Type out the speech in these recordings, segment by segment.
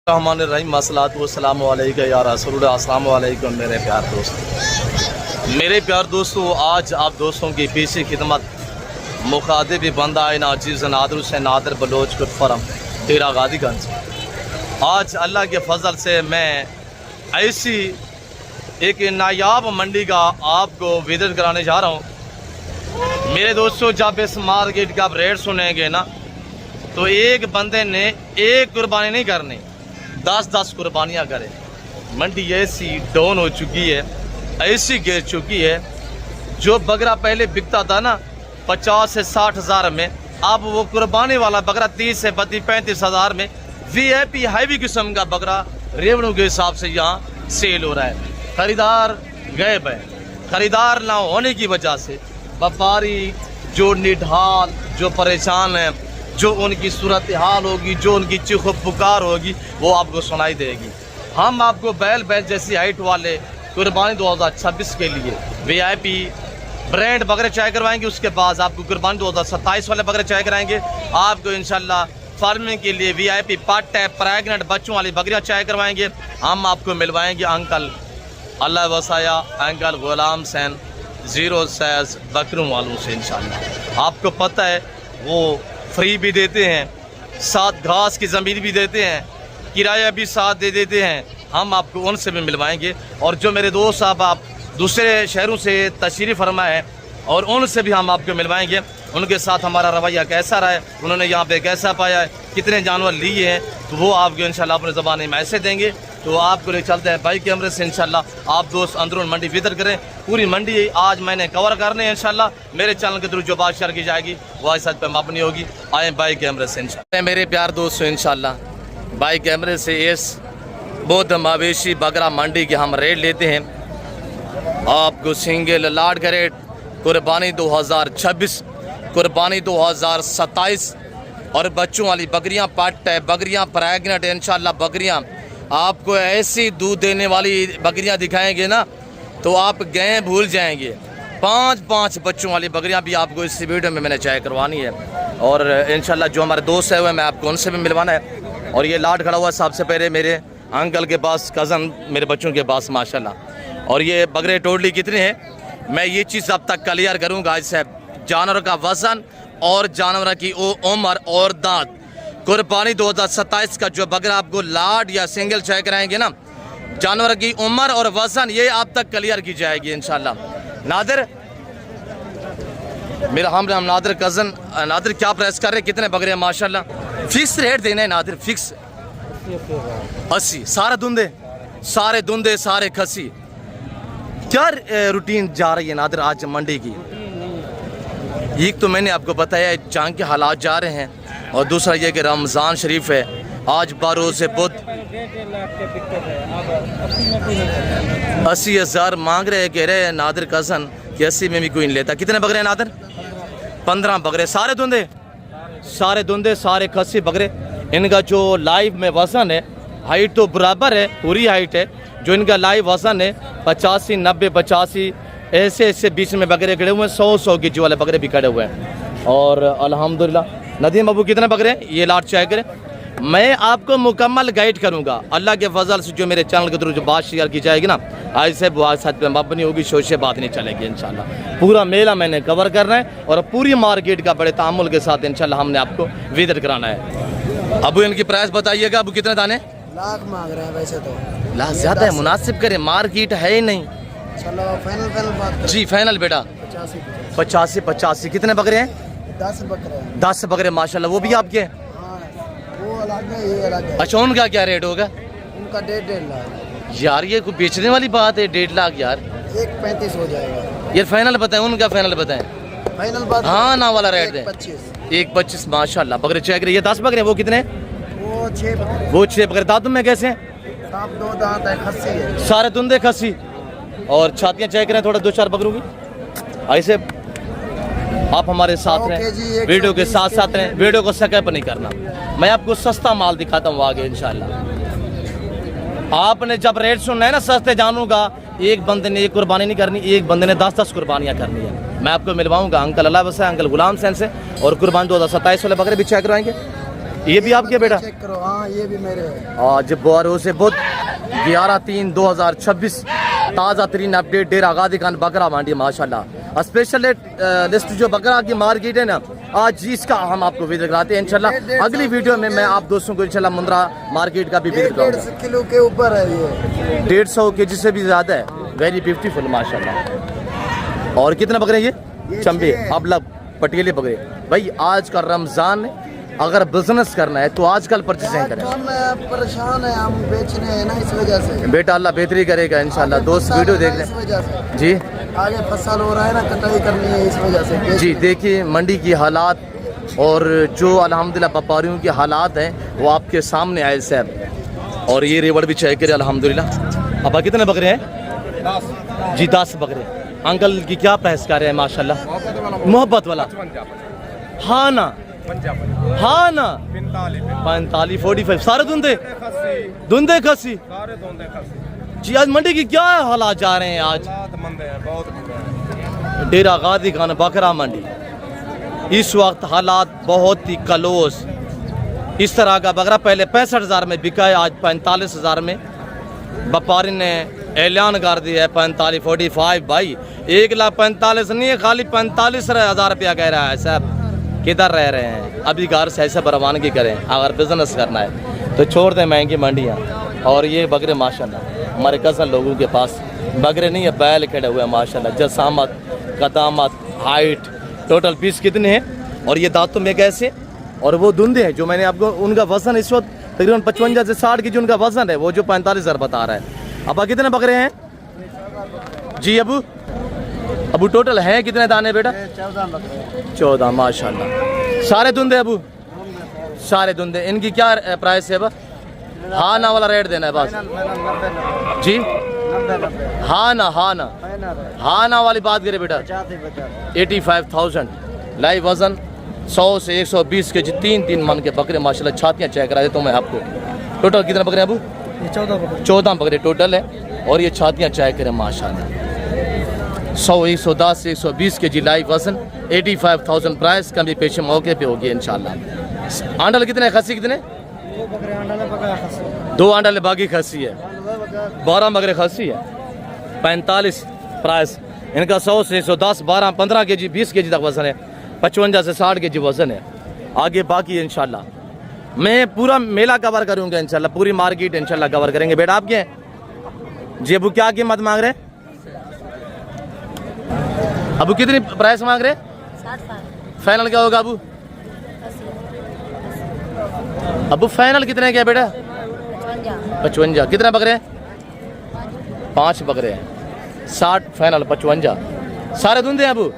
रहमान मसलात वसलाम या रसूल अस्सलाम वालेकुम मेरे प्यार दोस्त। मेरे प्यार दोस्तों, आज आप दोस्तों की पेशी खिदमत मुखातिब बंदा नाजीज़ नादर से नादर बलोच कुफरम तेरा गादीगंज। आज अल्लाह के फजल से मैं ऐसी एक नायाब मंडी का आपको विजिट कराने जा रहा हूँ। मेरे दोस्तों, जब इस मार्केट का आप रेट सुनेंगे ना, तो एक बंदे ने एक कुर्बानी नहीं करनी, 10-10 कुर्बानियाँ करें। मंडी ऐसी डाउन हो चुकी है, ऐसी गिर चुकी है। जो बकरा पहले बिकता था ना 50 से 60 हज़ार में, अब वो कुर्बानी वाला बकरा 30 से 35 हज़ार में VIP हैवी किस्म का बकरा रेवन्यू के हिसाब से यहाँ सेल हो रहा है। खरीदार गायब है। खरीदार ना होने की वजह से व्यापारी जो निढाल, जो परेशान है, जो उनकी सूरत हाल होगी, जो उनकी चीखो पुकार होगी, वो आपको सुनाई देगी। हम आपको बैल जैसी हाइट वाले कुर्बानी 2026 के लिए VIP ब्रांड बकरे चाय करवाएंगे। उसके बाद आपको कुर्बानी 2027 वाले बकरे चाय कराएंगे। आपको इंशाल्लाह फार्मिंग के लिए VIP पार्ट टाइप प्रेग्नेंट बच्चों वाली बकरियाँ चाय करवाएंगे। हम आपको मिलवाएंगे अंकल अल्लाह वसाया, अंकल गुलाम सैन 0 साइज बकरों वालों से। इंशाल्लाह आपको पता है वो फ्री भी देते हैं, साथ घास की ज़मीन भी देते हैं, किराया भी साथ दे देते हैं। हम आपको उनसे भी मिलवाएंगे। और जो मेरे दोस्त साहब आप दूसरे शहरों से तशरीफ़ फरमा है, और उनसे भी हम आपको मिलवाएंगे। उनके साथ हमारा रवैया कैसा रहा है, उन्होंने यहाँ पे कैसा पाया है, कितने जानवर लिए हैं, तो वो आपको इंशाल्लाह अपने ज़बान में ऐसे देंगे। तो आपको ले चलते हैं बाइक कैमरे से। इंशाल्लाह आप दोस्त अंदरून मंडी विजिट करें। पूरी मंडी आज मैंने कवर करने हैं। इंशाल्लाह मेरे चैनल के थ्रू जो बात शेयर की जाएगी वो आज पे मबनी होगी। आए बाइक कैमरे से इंशाल्लाह। मेरे प्यार दोस्तों, इंशाल्लाह बाइक कैमरे से इस बौद्ध मवेशी बकरा मंडी के हम रेट लेते हैं। आपको सिंगल लाट का रेट कुर्बानी 2026, कुर्बानी 2027 और बच्चों वाली बकरियाँ पाट है, बकरियाँ प्रेग्नेंट इंशाल्लाह बकरियाँ आपको ऐसी दूध देने वाली बकरियां दिखाएंगे ना, तो आप गए भूल जाएंगे। 5-5 बच्चों वाली बकरियां भी आपको इस वीडियो में मैंने चाय करवानी है। और इंशाल्लाह जो हमारे दोस्त है हुए मैं आपको उनसे भी मिलवाना है। और ये लाट खड़ा हुआ सबसे पहले मेरे अंकल के पास, कज़न मेरे बच्चों के पास माशाल्लाह। और ये बकरे टोटली कितने हैं मैं ये चीज़ अब तक क्लियर करूँगा आज साहब। जानवर का वज़न और जानवर की उम्र और दांत, कुर्बानी 2027 का जो बकरा आपको लाट या सिंगल चाय कराएंगे ना, जानवर की उम्र और वजन ये आप तक क्लियर की जाएगी इंशाल्लाह। नादिर मेरा हम नादिर कज़न, नादिर क्या प्राइस कर रहे हैं, कितने बकरे हैं माशाल्लाह? फिक्स रेट देना है नादिर, फिक्स 80। सारे धुंधे सारे खसी। क्या रूटीन जा रही है नादिर आज मंडी की? एक तो मैंने आपको बताया जंग के हालात जा रहे हैं, और दूसरा ये कि रमज़ान शरीफ है। आज 12 से बुध 80,000 मांग रहे, कह रहे हैं नादिर कज़न कि 80 में भी कोई नहीं लेता। कितने बकरे हैं नादिर? 15 बकरे, सारे धुंधे सारे खस्सी बकरे। इनका जो लाइव में वज़न है, हाइट तो बराबर है, पूरी हाइट है। जो इनका लाइव वज़न है 85, 90, 85 ऐसे बीच में बकरे खड़े हुए हैं। 100 के जी वाले बकरे भी खड़े हुए हैं। और अल्हम्दुलिल्लाह नदीम बाबू कितने बकरे हैं ये लाट चाय करें। मैं आपको मुकम्मल गाइड करूंगा अल्लाह के फजल से। जो मेरे चैनल के थ्रू जो बात शेयर की जाएगी ना, आज से वो साथ पे मबनी होगी, सोच से बात नहीं चलेगी इंशाल्लाह। पूरा मेला मैंने कवर करना है और पूरी मार्केट का बड़े तामुल के साथ इंशाल्लाह हमने आपको विजिट कराना है। अबू इनकी प्राइस बताइएगा। अबू कितने दाने? लाख मांग रहे हैं वैसे तो। लाख ज़्यादा है, मुनासिब करें, मार्केट है ही नहीं। चलो फाइनल बात जी फाइनल बेटा 85। कितने बकरे हैं? 10 बकरे हैं। 10 बकरे माशाल्लाह। वो भी आपके? हाँ, वो अलग है, ये अलग है। अच्छा, उनका क्या रेट होगा? उनका 1.5 लाख। यार ये कोई बेचने वाली बात है, 1.5 लाख यार। 1.35 हो जाएगा। यार फाइनल बताएं, उनका फाइनल बताएं। फाइनल बात हाँ ना वाला रेट है 1.25 माशाल्लाह। बकरे चेक रही है। 10 बकरे। वो कितने? वो 6 बकरे। वो 6 बकरे। दांतों में कैसे हैं? साफ 2 दांत है, खस्सी है। सारे धुंधे खस्सी। और छातियाँ चेक करें थोड़ा 2-4 बकरों की। ऐसे आप हमारे साथ रहें, वीडियो के साथ साथ रहें, वीडियो को स्किप नहीं करना। मैं आपको सस्ता माल दिखाता हूँ आगे इंशाल्लाह। आपने जब रेट सुनना है ना सस्ते जानू का, एक बंदे ने एक कुर्बानी नहीं करनी, एक बंदे ने 10-10 कुर्बानियाँ करनी है। मैं आपको मिलवाऊंगा अंकल अल्लाह वसा, अंकल गुलाम सैन से। और कुर्बानी 2027 वाले बकरे भी चेक करवाएंगे। ये भी आपके बेटा? चेक करो, हाँ ये भी मेरे हैं। आज बोरो से बहुत 11/3/2026 ताज़ा तरीन अपडेट डेरा गादी खान बकरा मंडी माशाल्लाह। स्पेशल लिस्ट जो बकरा की मार्केट है ना, आज इसका हम आपको विजिट कराते हैं इंशाल्लाह। अगली वीडियो में मैं आप दोस्तों को इंशाल्लाह मुंद्रा मार्केट का भी विजिट कराऊंगा। 150 किलो के ऊपर है ये, 150 केजी से भी ज़्यादा है। वेरी ब्यूटीफुल माशाल्लाह। और कितने बकरे ये चंबे अबला पटेले बकरे। भाई आज का रमज़ान, अगर बिजनेस करना है तो आजकल परचेसिंग करें। हम परेशान है, हम बेचने हैं ना, इस वजह से। बेटा अल्लाह बेहतरी करेगा इंशाल्लाह। दोस्त वीडियो देख इस वजह से लें जी। आगे फसल हो रहा है ना, कटाई करनी है, इस वजह से। जी देखिए मंडी की हालात और जो अल्हम्दुलिल्लाह व्यापारियों के हालात हैं वो आपके सामने आए साहब। और ये रेवड़ भी चेक करे अल्हम्दुलिल्लाह। अब कितने बकरे हैं जी? 10 बकरे। अंकल की क्या प्राइस कर रहे हैं माशाल्लाह? मोहब्बत वाला हाँ ना, हाँ ना 45 45 सारे धुंधे खसी जी। आज मंडी की क्या हालात जा रहे हैं? आज डेरा गादी खान बकरा मंडी इस वक्त हालात बहुत ही क्लोज। इस तरह का बकरा पहले 65,000 में बिका है, आज 45,000 में व्यापारी ने ऐलान कर दिया है 45 45। भाई 1,45,000 नहीं है, खाली 45,000 रुपया कह रहा है साहब। किधर रह रहे हैं? अभी घर से ऐसे रवानगी करें। अगर बिजनेस करना है तो छोड़ दें महंगी मंडियाँ। और ये बकरे माशाल्लाह हमारे कज़न लोगों के पास बकरे नहीं है, बैल खड़े हुए हैं माशाल्लाह। जसामत, कदामत, हाइट, टोटल पीस कितने हैं? और ये दांतों में कैसे? और वो धुंधे हैं जो मैंने आपको, उनका वजन इस वक्त तकरीबन 55 से 60 की जो उनका वजन है, वो जो 45,000 बता रहा है। अब कितने बकरे हैं जी अबू टोटल हैं कितने दाने बेटा? 14 माशाल्लाह। सारे धुंधे अबू? सारे धुंधे। इनकी क्या प्राइस है? हाँ ना वाला रेट देना है बस जी। हाँ ना, हाँ ना, हाँ ना वाली बात करे बेटा। 85,000 लाइव वजन 100 से 120 के जी, 3 मन के बकरे माशाल्लाह। छातियाँ चेक करा देता हूँ मैं आपको। टोटल कितने बकरे अबू? 14 बकरे टोटल है। और ये छातियाँ चेक करें माशाल्लाह। 100 110 से 120 के जी लाइव वजन, 85,000 प्राइस। कभी पेशे मौके पे होगी इंशाल्लाह। आंडल कितने, खसी कितने? 2 आंडल बाकी खसी है। 12 बकरे खसी है। 45 प्राइस इनका। 100 से 110, 12 15 के जी, 20 के जी तक वजन है। 55 से 60 के जी वजन है। आगे बाकी इंशाल्लाह मैं पूरा मेला कवर करूंगा इंशाल्लाह। पूरी मार्केट इंशाल्लाह कवर करेंगे। बेटा आपके जी अबू क्या कीमत मांग रहे? अबू कितनी प्राइस मांग रहे? 60। फाइनल क्या होगा अबू? अबू फाइनल कितने क्या बेटा? 55। कितने बकरे हैं? 5 बकरे हैं। 60 फाइनल 55। सारे धुंधे हैं अबू?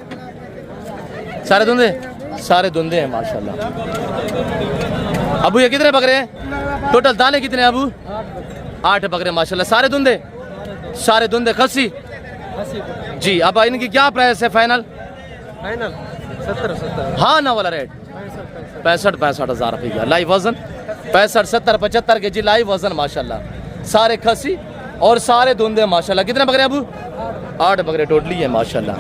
सारे धुंधे? सारे धुंधे हैं माशाल्लाह। अबू ये कितने बकरे हैं? टोटल दाने कितने हैं अबू? 8 बकरे माशाल्लाह। सारे धुंधे? सारे धुंधे खसी जी। अब इनकी क्या प्राइस है फाइनल? 70 हाँ ना वाला रेट 65,000 रुपया लाइव वजन। 65 70 75 के जी लाइव वजन माशाल्लाह। सारे खसी और सारे धुंधे माशाल्लाह। कितने बकरे अबू? 8 बकरे टोटली है माशाल्लाह।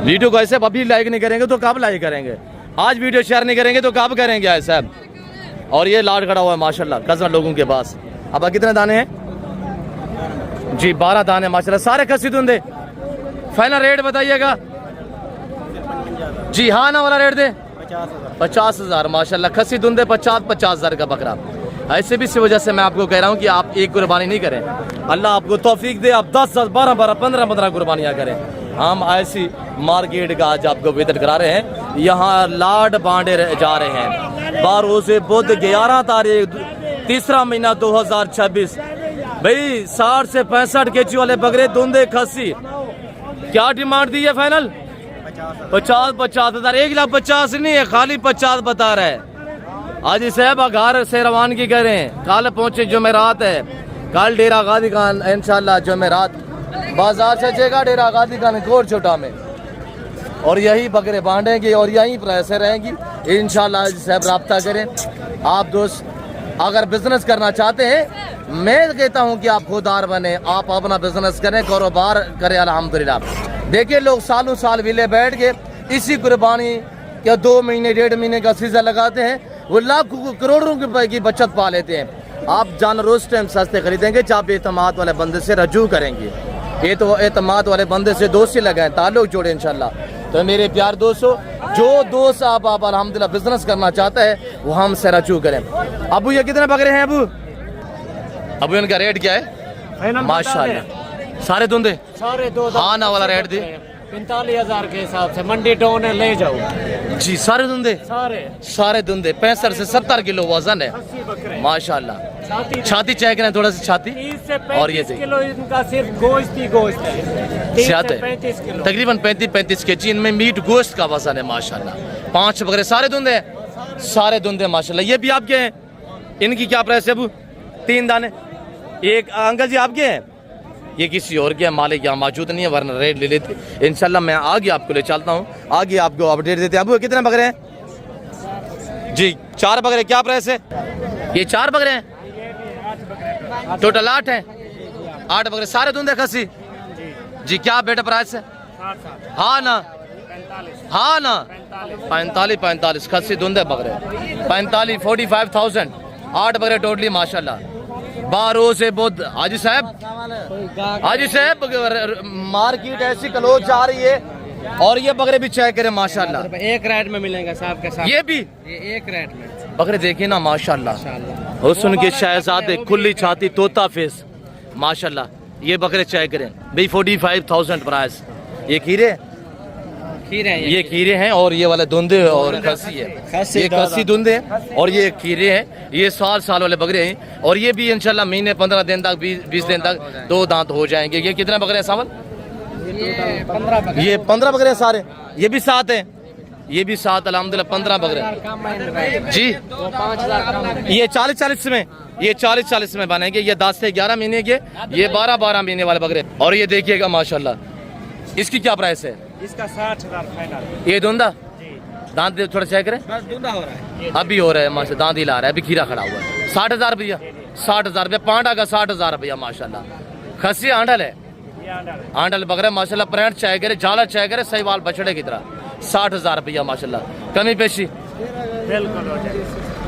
वीडियो को ऐसे अभी लाइक नहीं करेंगे तो कब लाइक करेंगे? आज वीडियो शेयर नहीं करेंगे तो कब करेंगे ऐसा? और ये लाड खड़ा हुआ है माशाल्लाह कज़न लोगों के पास। अब कितने दाने हैं जी? 12 दाने माशाल्लाह। सारे खसी धुंधे। फाइनल रेट बताइएगा जी। हाँ ना वाला रेट दे? 50,000 माशाल्लाह। खसी धुंधे 50,000 का बकरा। ऐसे भी इसी वजह से मैं आपको कह रहा हूँ कि आप एक कुर्बानी नहीं करें। अल्लाह आपको तौफीक दे, आप 10 12 12 15 15 कुर्बानियाँ करें। हम ऐसी मार्केट का आज आपको विजिट करा रहे हैं। यहाँ लाड बांटे जा रहे हैं। 12 से बुध 11 तारीख 3रा महीना 2026। भाई 60 से 65 के जी वाले बकरे धुंधे खसी। क्या डिमांड दी है फाइनल? 50,000। 1,50,000 नहीं है, खाली 50 बता रहा है। आज साहब घर से रवानगी करें। कल पहुंचे जुमेरात है। कल डेरा गादी खान इंशाल्लाह जुमेरात बाजार से चेगा डेरा गादी खान कोट छोटा में। और यही बकरे बांटेंगे और यही पैसे रहेंगी इंशाल्लाह। साहब रब्ता करें। आप दोस्त अगर बिजनेस करना चाहते हैं, मैं कहता हूं कि आप खुददार बने, आप अपना बिजनेस करें, कारोबार करें अल्हम्दुलिल्लाह। देखिए लोग सालों साल विले बैठ के इसी कुर्बानी या 2 महीने 1.5 महीने का सीजन लगाते हैं। वो लाखों करोड़ों रुपए की बचत पा लेते हैं। आप जानवर उस टाइम सस्ते खरीदेंगे जब आप एतमाद वाले बंदे से रजू करेंगे। ये तो एतमाद वाले बंदे से दोस्ती लगाएं, ताल्लुक जोड़े इंशाल्लाह। तो मेरे प्यार दोस्तों, जो दोस्त आप अल्हम्दुलिल्लाह बिजनेस करना चाहता है वो हमसे रजू करें। अबू ये कितने बकरे हैं अबू इनका रेट क्या है? माशाल्लाह सारे धुंधे सारे दो हाँ ना वाला रेट दे 45,000 के हिसाब से मंडी टाउन है, ले जाओ जी। सारे धुंधे सारे धुंधे 65 से 70 किलो वजन है माशाल्लाह। छाती चेक करें थोड़ा सा छाती। 30 से 35 और ये किलो इनका सिर्फ गोश्त ही गोश्त है। 30 से 35 किलो तकरीबन 35 के जी इनमें मीट गोश्त का वजन है माशाल्लाह। 5 बकरे सारे धुंधे माशाल्लाह। ये भी आपके हैं, इनकी क्या प्राइस है अबू? 3 दाने एक अंकल जी आपके हैं, ये किसी और के मालिक यहाँ मौजूद नहीं है वरना रेट ले लेते इंशाल्लाह। मैं आगे आपको ले चलता हूँ, आगे आपको अपडेट देते हैं। अबू कितने बकरे हैं जी? 4 बकरे। क्या प्राइस है? ये 4 बकरे हैं, टोटल 8 हैं। 8 बकरे सारे धुंधे खसी जी। क्या बेटा प्राइस है? हाँ ना 45 खसी धुंधे बकरे 45,000 8 बकरे टोटली माशाल्लाह। बारो से बहुत हाजी साहब मार्केट ऐसी क्लोज जा रही है। और ये बकरे भी चेक करें माशाल्लाह, एक रेट में मिलेंगे साहब के साथ। ये भी एक रेट में बकरे देखिए ना माशाल्लाह। हुस्न के शहजादे, खुली छाती, तोता फेस माशाल्लाह। ये बकरे चेक करें भाई 45,000 प्राइस। ये खीरे ये खीरे हैं और ये वाले धुंधे और खसी है। ये खसी धुंधे और ये खीरे हैं। ये साल वाले बकरे हैं और ये भी इंशाल्लाह महीने 15 दिन तक 20 दिन तक 2 दांत हो जाएंगे। ये कितने बकरे हैं सावल? ये 15 बकरे हैं सारे। ये भी 7 हैं, ये भी 7 अल्हम्दुलिल्लाह 15 बकरे जी। ये 40 में, ये 40 में बनेंगे। ये 10 से 11 महीने के, ये 12 महीने वाले बकरे। और ये देखिएगा माशाल्लाह, इसकी क्या प्राइस है? इसका 60,000 फाइनल। ये धुंधा दांत थोड़ा चेक करें, बस धुंधा हो रहा है, अभी हो रहा है माशा, दांत ही ला रहा है, अभी खीरा खड़ा हुआ है। 60,000 रुपया, 60,000 रुपया पांडा का 60,000 रुपया माशाल्लाह। खसी आंडल है, आंडल बकरा माशाल्लाह। प्रेंट चाहे करे, झाला चाहे करे, सही वाल बछड़े की तरह 60,000 रुपया माशाल्लाह। कमी पेशी बिल्कुल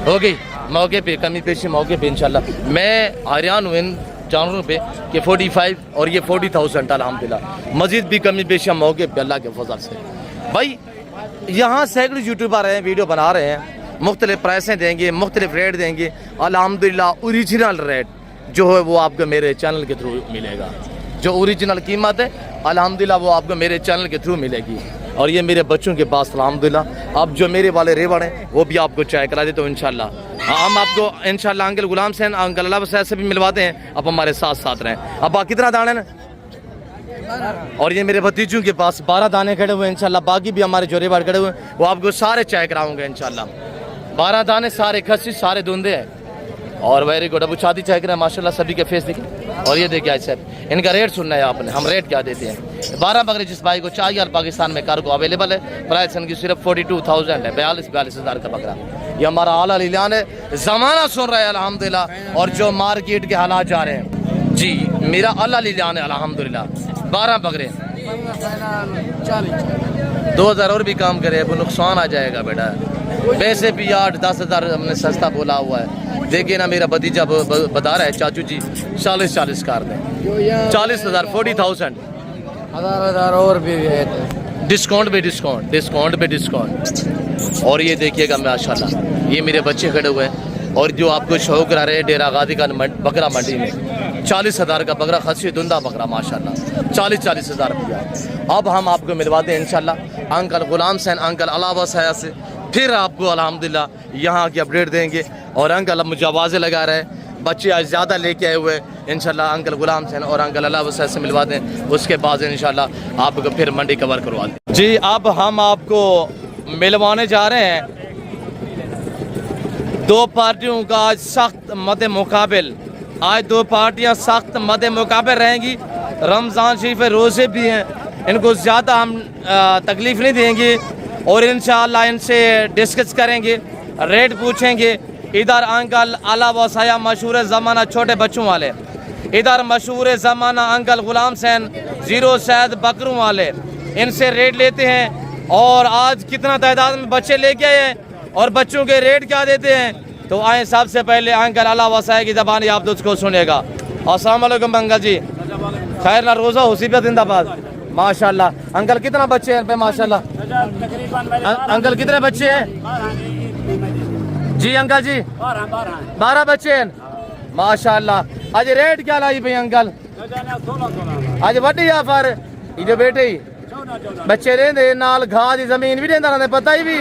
हो गई मौके पे, कमी पेशी मौके पे इंशाल्लाह। मैं हैरान हूँ इन जानवरों पे कि 45 और ये 40,000 अल्हम्दुलिल्लाह। मजीद भी कमी पेशी मौके पे अल्लाह के फजल से। भाई यहाँ सैकड़ों यूट्यूबर हैं, वीडियो बना रहे हैं, मुख्तलिफ प्राइसें देंगे, मुख्तलिफ रेट देंगे। अल्हम्दुलिल्लाह ओरिजिनल रेट जो है वो आपको मेरे चैनल के थ्रू मिलेगा। जो ओरिजिनल कीमत है अल्हम्दुलिल्लाह वो आपको मेरे चैनल के थ्रू मिलेगी। और ये मेरे बच्चों के पास अल्हम्दुलिल्लाह अब जो मेरे वाले रेवड़ हैं वो भी आपको चाय करा देते हो इंशाल्लाह। हम आपको इंशाल्लाह अंकल गुलाम सैन, अंकल अल्लाह वसैद से भी मिलवाते हैं। अब हमारे साथ साथ रहें। अब कितना दाने ना, और ये मेरे भतीजों के पास 12 दाने खड़े हुए हैं इंशाल्लाह। बाकी भी हमारे जो रेवड़ खड़े हुए हैं वो आपको सारे चाय कराऊंगे इंशाल्लाह। 12 दाने सारे खसी, सारे धुंधे हैं और वेरी गुड। अब शादी चाय करें माशाल्लाह, सभी के फेस देखें। और ये देखिए आज साहब इनका रेट सुनना है आपने, हम रेट क्या देते हैं। 12 बकरे जिस भाई को चाहिए और पाकिस्तान में कार्गो अवेलेबल है। प्राइस इनकी सिर्फ 42,000 है, 42,000 का बकरा। ये हमारा आला लीलान है, ज़माना सुन रहा है अल्हम्दुलिल्लाह। और जो मार्केट के हालात जा रहे हैं जी, मेरा आला लीलान है अल्हम्दुलिल्लाह। 12 बकरे 2,000 और भी काम करे वो नुकसान आ जाएगा बेटा। वैसे भी 8-10 हज़ार हमने सस्ता बोला हुआ है। देखिए ना मेरा भतीजा बता रहा है चाचू जी 40 कर दें, 40,000 40,000 हजार और भी है, डिस्काउंट पे डिस्काउंट। और ये देखिएगा माशाल्लाह ये मेरे बच्चे खड़े हुए हैं। और जो आपको शौक रहा है डेरा गादी का बकरा मंडी में 40,000 का बकरा, खसी धुंधा बकरा माशाल्लाह 40 हज़ार रुपया। अब हम आपको मिलवाते हैं इंशाल्लाह अंकल गुलाम सैन, अंकल अलावा साया से। फिर आपको अल्हम्दुलिल्लाह यहाँ की अपडेट देंगे। और अंकल अब मुझे आवाज़ें लगा रहे हैं, बच्चे आज ज़्यादा लेके आए हुए हैं इंशाल्लाह। अंकल गुलाम सैन और अंकल अलावा साया से मिलवा दें, उसके बाद इंशाल्लाह आपको फिर मंडी कवर करवा दें जी। अब हम आपको मिलवाने जा रहे हैं 2 पार्टियों का आज सख्त मद्दे मुकाबिल। आज 2 पार्टियां सख्त मद्दे मुकाबिल रहेंगी। रमज़ान शरीफ रोज़े भी हैं, इनको ज़्यादा हम तकलीफ़ नहीं देंगे और इंशाअल्लाह इनसे डिस्कस करेंगे, रेट पूछेंगे। इधर अंकल अला वसाया मशहूर ज़माना छोटे बच्चों वाले, इधर मशहूर ज़माना अंकल गुलाम सैन 0 सैद बकरों वाले, इनसे रेट लेते हैं। और आज कितना तादाद में बच्चे लेके आए हैं और बच्चों के रेट क्या देते हैं। तो आए सबसे पहले अंकल अल्लाह वसाए की ज़बानी आप उसको सुनेगा। अस्सलाम वालेकुम अंकल जी, खैर ना रोज़ा हुसी पे जिंदाबाद। माशाल्लाह अंकल कितना बच्चे हैं पे माशाल्लाह। अंकल कितने बच्चे हैं जी अंकल जी? 12 बच्चे हैं माशाल्लाह। आज रेट क्या लाई भाई अंकल? आज वड्डी ऑफर जो बेटे ही बच्चे देंदे नाल घाह दी जमीन भी देंदा रहंदे पता ही भी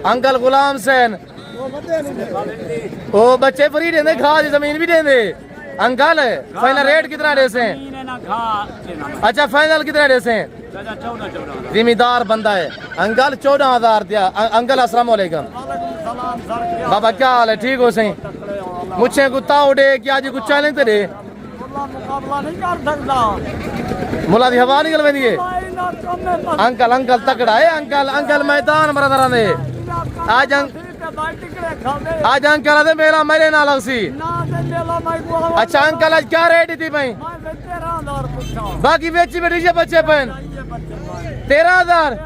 अंकल गुलाम सैन ओ बच्चे फ्री देंदे घाह दी जमीन भी देंदे। अंकल फाइनल रेट कितना दे से? अच्छा फाइनल कितना दे से? जिम्मेदार बंदा है अंकल 14,000 दिया। अंकल अस्सलाम वालेकुम बाबा क्या हाल है? ठीक हो सही? मुझे कुत्ता उड़े कि आज कुछ चैलेंज तो दे मुला दी हवा निकल वेंदी है। अंकल अंकल तकड़ा है अंकल। अंकल मैदान मरदा रहंदे आज अंकल आदे मेला मेरे नाल सी। अच्छा अंकल आज क्या रेट थी भाई? बाकी बेची बेटी से बच्चे पहन 13,000।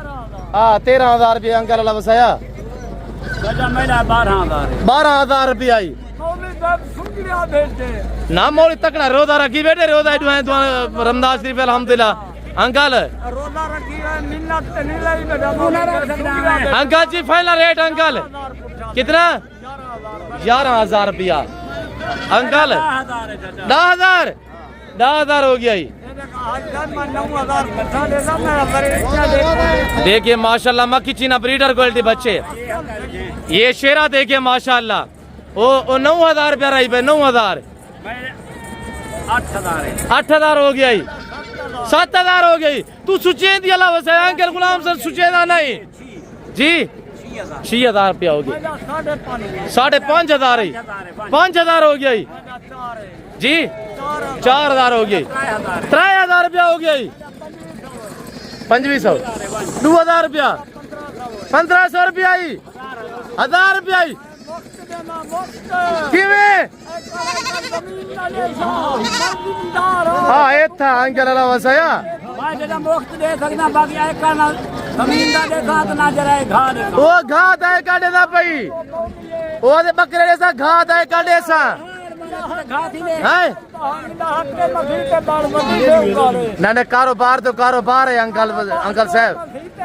हाँ 13,000 रुपये अंकल अल्लाह बसाया। 12,000 रुपये आई ना मोड़ी तकड़ा रोदा रखी बेटे रोदा रमदास शरीफ अल्हम्दुलिल्लाह। अंकल अंकल जी फाइनल रेट अंकल कितना? 11,000 रुपया अंकल। 10,000 हो गया। देखिए माशाल्लाह मक्खी चीना ब्रीडर क्वालिटी बच्चे। ये शेरा देखिए माशाल्लाह ओ 9,000 रुपया रही पे 9,000। 8,000 हो गया। 7,000 हो गई। तू सुचेंद अल्लाह वसाया अंकल गुलाम सर सुचेदा नहीं जी। 6,000 रुपया हो गया। 5,500 ही 5,000 हो गया जी। 4,000 हो गई। 3,000 रुपया हो गया। 2,500 2,000 रुपया 1,500 रुपया 1,000 रुपया हाँ ये था अंकल अल्लाह वसाया। वो घाह दाए काटे ना पई वो बकरे जैसा घाह दाए काटे सा ना कारोबार तो कारोबार है अंकल। अंकल साहब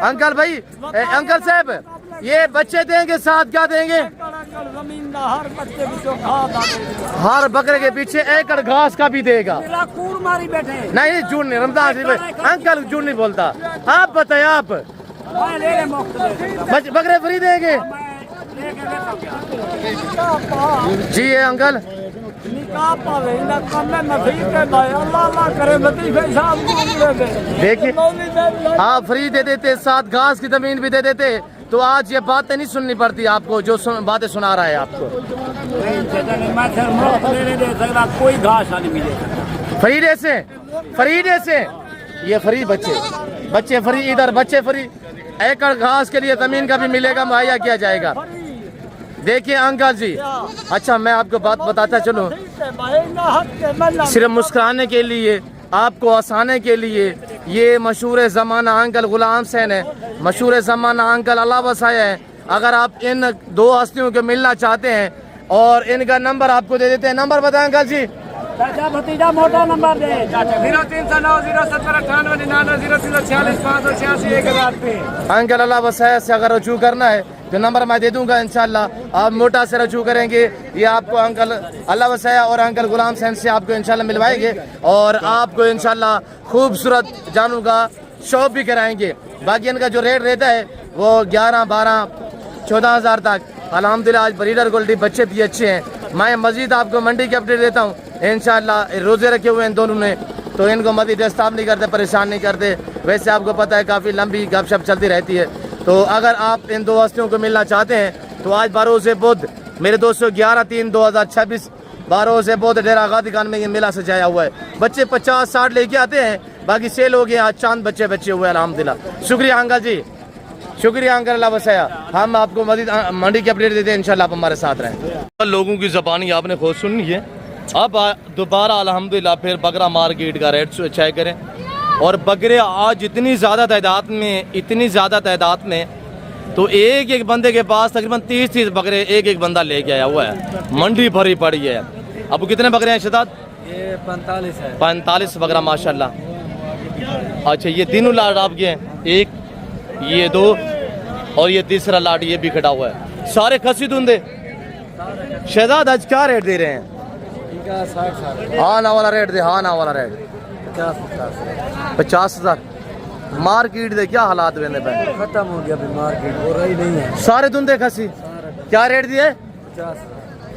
अंकल भाई अंकल साहब ये बच्चे देंगे साथ क्या देंगे? हर बकरे के पीछे एकड़ घास का भी देगा। नहीं झूठ नहीं रमजान अंकल झूठ नहीं बोलता। आप बताए आप बकरे फ्री देंगे जी? ये अंकल देखिए आप फ्री दे देते साथ घास की जमीन भी दे देते तो आज ये बातें नहीं सुननी पड़ती आपको जो बातें सुना रहा है आपको। कोई घास नहीं मिलेगा फ्री दे से ये फ्री बच्चे फ्री इधर बच्चे फ्री एकड़ घास के लिए जमीन का भी मिलेगा मुहैया किया जाएगा। देखिए अंकल जी अच्छा मैं आपको बात बताता चलूं सिर्फ मुस्कुराने के लिए आपको हंसाने के लिए ये मशहूर ज़माना अंकल गुलाम सैन है। मशहूर ज़माना अंकल अल्लाह वसाया है। अगर आप इन दो हस्तियों को मिलना चाहते हैं और इनका नंबर आपको दे देते हैं। नंबर बताएं अंकल जी। भतीजा मोटा नंबर दे 0309 पे अंकल अल्लाह वसाया से अगर रजू करना है तो नंबर मैं दे दूंगा इंशाल्लाह। आप मोटा से रजू करेंगे ये आपको अंकल अल्लाह वसाया और अंकल गुलाम सैन से आपको इंशाल्लाह मिलवाएंगे और आपको इंशाल्लाह खूबसूरत जानू का शॉप भी कराएंगे। बाकी इनका जो रेट रहता है वो 11, 12, 14,000 तक। अल्हम्दुलिल्लाह आज ब्रीडर क्वालिटी बच्चे भी अच्छे हैं। मैं मजीद आपको मंडी की अपडेट देता हूँ इंशाल्लाह। रोजे रखे हुए हैं इन दोनों ने तो इनको मजीद डिस्टर्ब नहीं करते परेशान नहीं करते। वैसे आपको पता है काफ़ी लंबी गपशप चलती रहती है। तो अगर आप इन दो हस्तियों को मिलना चाहते हैं तो आज बरोज़ बुध मेरे दोस्तों 11/3/2026 बरोज़ बुध डेरा गादी खान में ये मेला सजाया हुआ है। बच्चे 50-60 लेके आते हैं बाकी सेल हो गए। आज चांद बच्चे हुए अल्हम्दुलिल्लाह। शुक्रिया अंकल जी शुक्रिया अंकल अल्लाह वसाया। हम आपको मजीद मंडी की अपडेट देते हैं इंशाल्लाह आप हमारे साथ रहें। लोगों की ज़बानी आपने खुद सुनी है। अब दोबारा अल्हम्दुलिल्लाह फिर बकरा मार्केट का रेट चेक करें और बकरे आज इतनी ज़्यादा तादाद में तो एक एक बंदे के पास तकरीबन 30-30 बकरे एक एक बंदा लेके आया हुआ है। मंडी भरी पड़ी है। अब कितने बकरे हैं शहजाद? ये 45 है। 45 बकरा माशाल्लाह। अच्छा ये तीनों लाट आपके हैं? एक, ये दो और ये तीसरा लाट ये भी खड़ा हुआ है। सारे खसी धुंधे। शहजाद आज क्या रेट दे रहे हैं? इनका 60 हाँ ना वाला रेट दे, हाँ ना वाला रेट 50,000। मार्केट दे क्या हालात बने पे? खत्म हो गया अभी मार्केट, हो रही नहीं है। सारे धुंधे खसी क्या रेट दिए? 50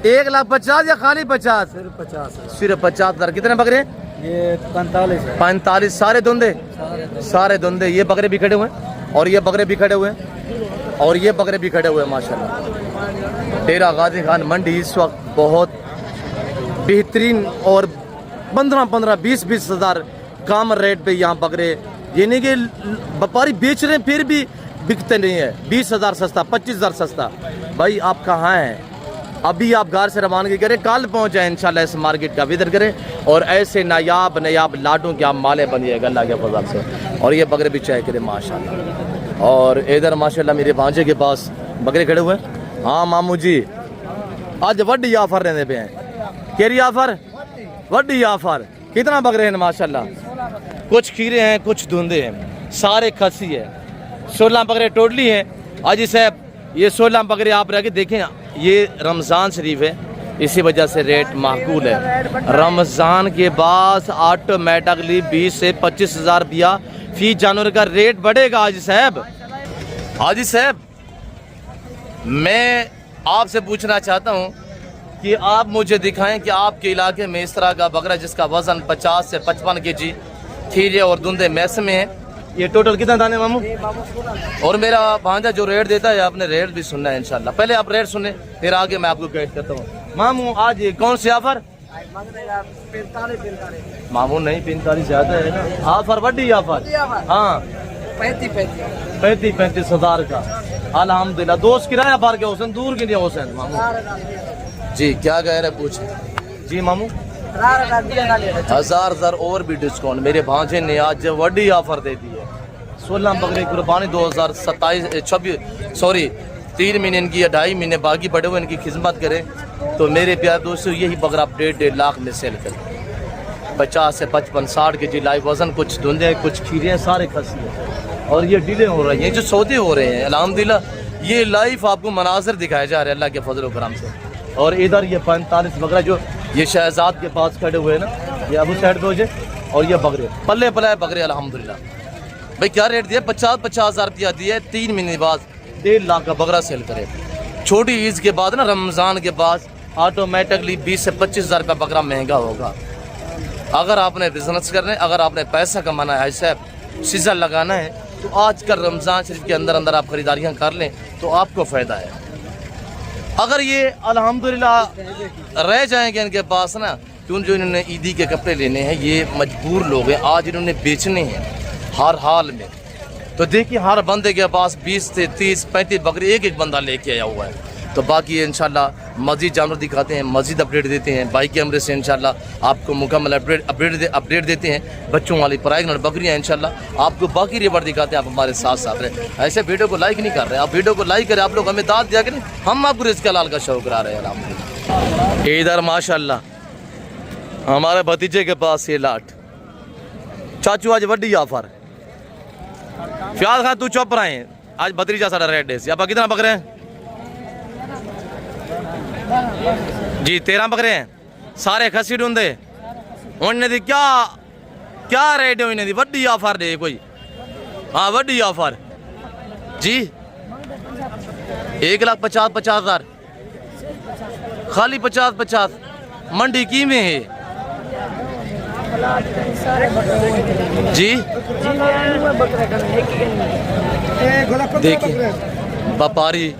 1,50,000 या खाली 50? सिर्फ 50 है। सिर्फ 50,000। कितने बकरे? ये 45 है। 45 सारे धुंधे। सारे धुंधे। ये बकरे भी खड़े हुए हैं और ये बकरे भी खड़े हुए हैं और ये बकरे भी खड़े हुए हैं माशाल्लाह। डेरा गाजी खान मंडी इस वक्त बहुत बेहतरीन और 15-20 हज़ार कम रेट पे यहाँ बकरे, यानी कि व्यापारी बेच रहे हैं फिर भी बिकते नहीं है। 20,000 सस्ता, 25,000 सस्ता। भाई आप कहाँ हैं? अभी आप घर से रवानगी करें, कल पहुँच जाए इंशाल्लाह इस मार्केट का विजिट करें और ऐसे नायाब लाडों के आप माले बनिएगा अल्लाह के फजल से। और ये बकरे भी चेक करें माशाल्लाह। और इधर माशाल्लाह मेरे भांजे के पास बकरे खड़े हुए हैं। हाँ मामू जी आज वड्डी ऑफर रहने पे हैं। केरी ऑफर? वड्डी ऑफर। कितना बकरे हैं माशाल्लाह? कुछ खीरे हैं, कुछ धुंधे हैं, सारे खसी है। 16 बकरे टोटली हैं। हाजी साहब ये 16 बकरे आप रह के देखें, ये रमज़ान शरीफ है इसी वजह से रेट माकूल है। रमज़ान के बाद ऑटोमेटिकली 20 से 25,000 रुपया फी जानवर का रेट बढ़ेगा। हाजी साहब, हाजी साहब मैं आपसे पूछना चाहता हूँ कि आप मुझे दिखाएं कि आपके इलाके में इस तरह का बकरा जिसका वज़न 50 से 55 kg खीरे और धुंधे मैस में है, ये टोटल कितना दाने मामू? और मेरा भांजा जो रेट देता है आपने रेट भी सुनना है इंशाल्लाह। पहले आप रेट सुने फिर आगे मैं आपको गाइड करता हूँ। मामू आज ये कौन सी ऑफर? 45 मामू नहीं 45 ज्यादा है ना। ऑफर बड़ी ऑफर। हाँ 35 हज़ार का अल्हम्दुलिल्लाह। दोस्त किराया भर के हुसैन दूर के लिए हुसैन मामू जी क्या कह रहे पूछ जी मामू? 1000 और भी डिस्काउंट मेरे भांजे ने आज वड्डी ऑफर दे दी है। 16 बकरे कुर्बानी 2026 3 महीने इनकी या 2.5 महीने बाकी बड़े हुए इनकी खिदमत करें तो मेरे प्यार दोस्तों यही बकरा आप 1.5 लाख में सेल करें। 50 से 55 60 के जी लाइव वजन, कुछ धुंधे कुछ खीरे हैं, सारे खसी हैं और ये डीले हो रही हैं जो सौदे हो रहे हैं अल्हम्दुलिल्लाह। ये लाइव आपको मनाजिर दिखाए जा रहे हैं अल्लाह के फजल करम से। और इधर ये 45 बकरा जो ये शहजाद के पास खड़े हुए ना, ये अबू साइड पे हो जाए और ये बकरे पल्ले पलाए बकरे अल्हम्दुलिल्लाह। भाई क्या रेट दिया? 50 हज़ार रुपया दिया। 3 महीने बाद 1.5 लाख का बकरा सेल करे। छोटी ईद के बाद ना रमज़ान के बाद ऑटोमेटिकली 20 से 25,000 रुपया बकरा महंगा होगा। अगर आपने बिजनेस करना है, अगर आपने पैसा कमाना है, साहब सीजन लगाना है तो आज कल रमज़ान शरीफ के अंदर अंदर आप खरीदारियाँ कर लें तो आपको फ़ायदा है। अगर ये अल्हम्दुलिल्लाह रह जाएंगे इनके पास ना, क्यों जो इन्होंने ईदी के कपड़े लेने हैं, ये मजबूर लोग हैं, आज इन्होंने बेचने हैं हर हाल में। तो देखिए हर बंदे के पास 20 से 30-35 बकरी एक एक बंदा लेके आया हुआ है। तो बाकी इंशाल्लाह मज़ीद जानवर दिखाते हैं, मज़ीद अपडेट देते हैं भाई के कैमरे से इंशाल्लाह आपको मुकम्मल अपडेट देते हैं। बच्चों वाली प्राइगनेंट बकरियाँ इंशाल्लाह आपको बाकी रिवॉर्ड दिखाते हैं। आप हमारे साथ साथ रहे। ऐसे वीडियो को लाइक नहीं कर रहे, आप वीडियो को लाइक करें, आप लोग हमें दाद दिया करें, हम आपको रिज़्क़ हलाल का शौक करा रहे हैं अल्हम्दुलिल्लाह। इधर माशाल्लाह हमारे भतीजे के पास ये लाट चाचू आज वड्डी ऑफर। फ्याज खान तू चुप रहे हैं, आज भतीजा साढ़ा रेड डेस। आप कितना बकरे हैं जी? 13 बकरे हैं, सारे खसी ढूंढे। उन्हें दी क्या रेट है? उन्हें दी वड्डी ऑफर दे कोई। हाँ वड्डी ऑफर जी 1,50,000 खाली 50 मंडी की में है जी। देखिए व्यापारी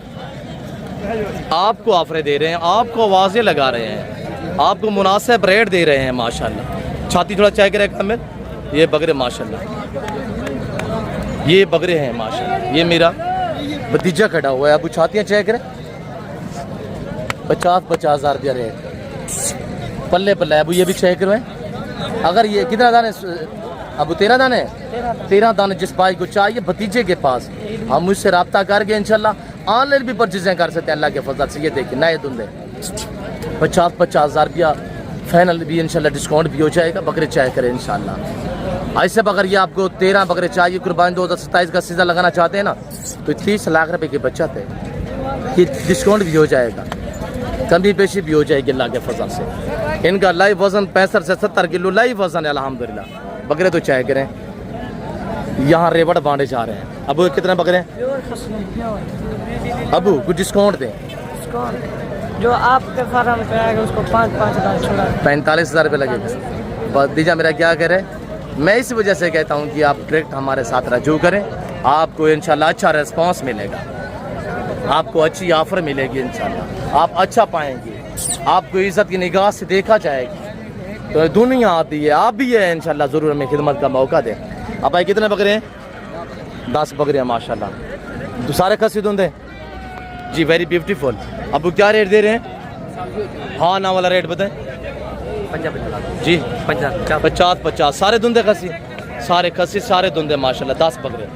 आपको ऑफरें दे रहे हैं, आपको आवाज़ें लगा रहे हैं, आपको मुनासिब रेट दे रहे हैं माशाल्लाह। छाती थोड़ा चेक करें कामिल। ये बकरे माशाल्लाह, ये बकरे हैं माशाल्लाह। ये मेरा भतीजा खड़ा हुआ है, आपको छातियाँ चेक करें। 50 हज़ार रुपया रेट पल्ले पल्ले। अबू ये भी चेक करवाएं। अगर ये कितना दाने अब 13 दाने 13 दाने जिस भाई को चाहिए भतीजे के पास हम मुझसे रब्ता करके इंशाल्लाह ऑनलाइन भी परचेजें कर सकते हैं अल्लाह के फजल से। ये देखिए नए धुंधे 50-50 हज़ार रुपया फाइनल भी इंशाल्लाह डिस्काउंट भी हो जाएगा। बकरे चाहे करें इंशाल्लाह। ऐसे बकर ये आपको 13 बकरे चाहिए कुर्बानी 2027 का सीज़न लगाना चाहते हैं ना तो 30 लाख रुपए की बचत है। ये डिस्काउंट भी हो जाएगा, कमी पेशी भी हो जाएगी अल्लाह के फजल से। इनका लाइव वजन 65 से 70 किलो लाइव वजन है अल्हम्दुलिल्लाह। बकरे तो चाहे करें। यहाँ रेवड़ बांटे जा रहे हैं। अब कितने बकरे हैं अबू? कुछ डिस्काउंट दें। जो आपके फार्म पे आएगा उसको 5-5 हज़ार छोड़ा 45 हज़ार रुपये लगेगा। बस दीजा मेरा क्या करे, मैं इस वजह से कहता हूँ कि आप डायरेक्ट हमारे साथ रजू करें, आपको इंशाल्लाह अच्छा रिस्पांस मिलेगा, आपको अच्छी ऑफर मिलेगी इंशाल्लाह, आप अच्छा पाएंगे, आपको इज्जत की निगाह से देखा जाएगा। तो दुनिया आती है, आप भी है इंशाल्लाह ज़रूर हमें खिदमत का मौका दें। अब भाई कितने बकरे हैं? 10 बकरे हैं माशाल्लाह। तो सारे खसी धुंधे जी, वेरी ब्यूटीफुल। अब क्या रेट दे रहे हैं? हाँ ना वाला रेट बताएं जी। 50-50 सारे धुंधे खसी, सारे खसी सारे धुंधे माशाल्लाह। 10 बकरे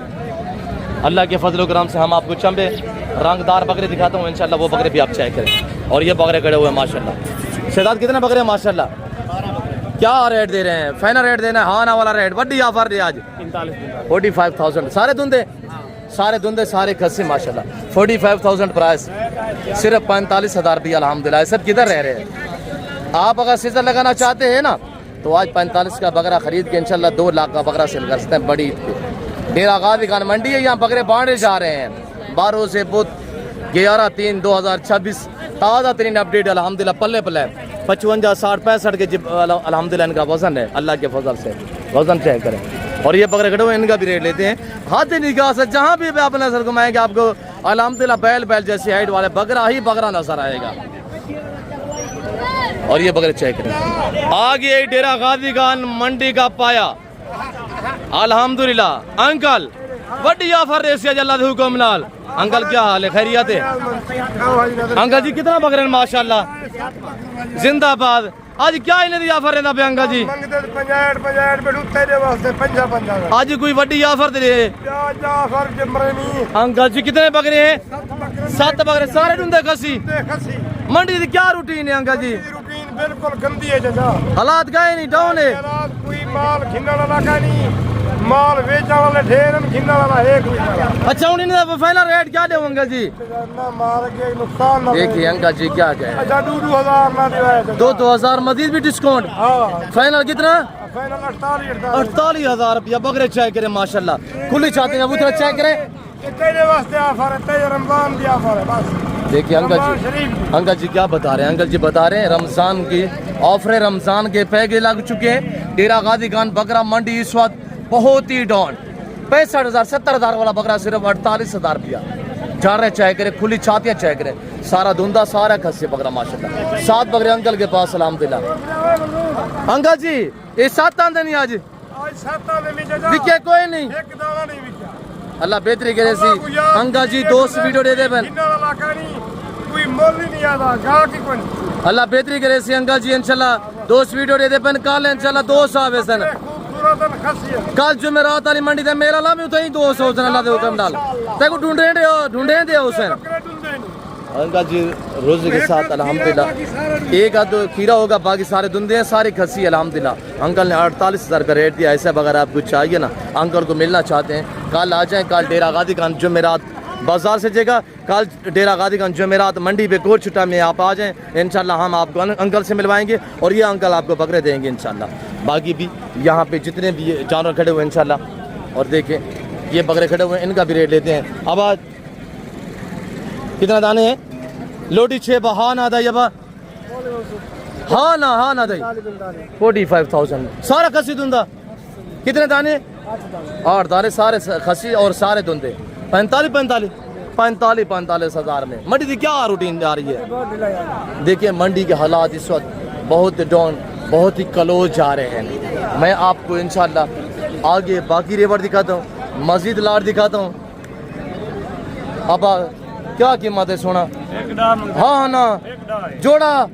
अल्लाह के फजल करम से हम आपको चंबे रंगदार बकरे दिखाता हूँ इंशाल्लाह, वो बकरे भी आप चेक करें। और ये बकरे खड़े हुए हैं माशाल्लाह। शहजाद कितने बकरे हैं माशाल्लाह? क्या रेट दे रहे हैं? फाइनल रेट देना है हाँ ना वाला रेट? बड़ी ऑफर है आज 45,000 सारे धुंधे, सारे धुंधे सारे खस्सी माशाल्लाह। 45,000 प्राइस, सिर्फ 45,000 रुपया अल्हम्दुलिल्लाह। सब किधर रह रहे हैं? आप अगर सीजन लगाना चाहते हैं ना तो आज 45 का बकरा खरीद के इंशाल्लाह 2 लाख का बकरा सेल कर सकते हैं बड़ी ईद पे। डेरा गाजी खान मंडी है, यहाँ बकरे बांटे जा रहे हैं 12 से बुध 11/3/2026 ताज़ा तरीन अपडेट अल्हम्दुलिल्लाह। पल्ले पल्ले 55, 60, 65 के जिब अल्हम्दुलिल्लाह इनका वजन है अल्लाह के फजल से। वजन चेक करें। और ये बकरे खड़े हुए इनका भी रेट लेते हैं हाथ निगाह से। जहाँ भी आप नजर घुमाएंगे आपको अल्हम्दुलिल्लाह बैल बैल जैसी हाइट वाले बकरा ही बकरा नजर आएगा। और ये बकरे चेक करें। आगे डेरा गाजी खान मंडी का पाया अल्हम्दुलिल्लाह। अंकल बड़ी ऑफर दे अल्लाह के हुक्म नाल। अंकल क्या हाल है? खैरियत है अंकल जी? कितना बकरे माशाल्लाह जिंदाबाद। आज क्या इन्हें दी ऑफर रहता पे अंकल जी? आज कोई बड़ी ऑफर दे अंकल जी? कितने बकरे हैं? 7 बकरे सारे धुंधे खसी। मंडी की क्या रूटीन है अंकल जी? बिल्कुल गंदी है जगह, हालात गए नहीं डाउन है। कोई माल खिंडा वाला का नहीं, माल बेचा वाले ढेर खिंडा वाला एक। अच्छा उन्हें फाइनल रेट क्या दे अंकल जी? ना माल के नुकसान ना देखिए अंकल जी क्या कहे। अच्छा 2,000 ना दिवाए 2,000 मजीद भी डिस्काउंट। हाँ फाइनल कितना? फाइनल 48,000 रुपया। बकरे चेक करें माशाल्लाह खुली चाहते हैं, उतना चेक करें। तेरे वास्ते ऑफर है, तेरे रमजान की ऑफर है बस। देखिए अंकल जी क्या बता रहे हैं? अंकल जी बता रहे हैं रमजान की ऑफर, रमजान के पैके लग चुके हैं। डेरा गाजी खान बकरा मंडी इस वक्त बहुत ही डाउन। 65,000 70,000 वाला बकरा सिर्फ 48,000 रुपया जा रहे। चाहे करे खुली छातियाँ चाहे करे, सारा धुंधा सारा खस्सी बकरा माशाल्लाह। 7 बकरे अंकल के पास अल्हम्दुलिल्लाह। अंकल जी ये 7 आंदे नहीं आज बिके कोई नहीं, अल्लाह बेहतरी करे सी। अंकल जी दोस्त वीडियो दे दे बन, कोई मोल नहीं आता गा की कोई। अल्लाह बेहतरी करे सी अंकल जी इंशाल्लाह दोस्त वीडियो दे दे बन। कल इंशाल्लाह दोस्त आवे सन, कल जुमेरात वाली मंडी ते मेरा ला में उतई दोस्त हो सन अल्लाह दे हुक्म नाल। ते को ढूंढे दे हुसैन अंकल जी रोज़े के साथ अल्हम्दुलिल्लाह। एक आध खीरा होगा, बाकी सारे धुंधे हैं, सारी खसी अल्हम्दुलिल्लाह। अंकल ने 48,000 का रेट दिया। ऐसा अगर आपको चाहिए ना, अंकल को मिलना चाहते हैं, कल आ जाएं। कल डेरा गाजी खान जुमेरात बाजार से जगह, कल डेरा गाजी खान जुमेरात मंडी पे कोट छुट्टा में आप आ जाएं इंशाल्लाह। हम आपको अंकल से मिलवाएंगे और ये अंकल आपको बकरे देंगे इंशाल्लाह। बाकी भी यहाँ पे जितने भी जानवर खड़े हुए इंशाल्लाह। और देखें ये बकरे खड़े हुए हैं, इनका भी रेट लेते हैं। अब आज कितना दाने हैं? लोटी 6 हाँ ना दाई अबा हाँ ना दाई 45,000 सारा खसी धुंधा। कितने दाने? 8 दाने सारे खसी और सारे धुंधे। 45,000 में मंडी की क्या रूटीन आ रही है? देखिए मंडी के हालात इस वक्त बहुत डाउन, बहुत ही क्लोज जा रहे हैं। मैं आपको इंशाल्लाह आगे बाकी रेवर दिखाता हूँ, मस्जिद लाट दिखाता हूँ। अब क्या कीमत है सोना? हाँ ना जोड़ा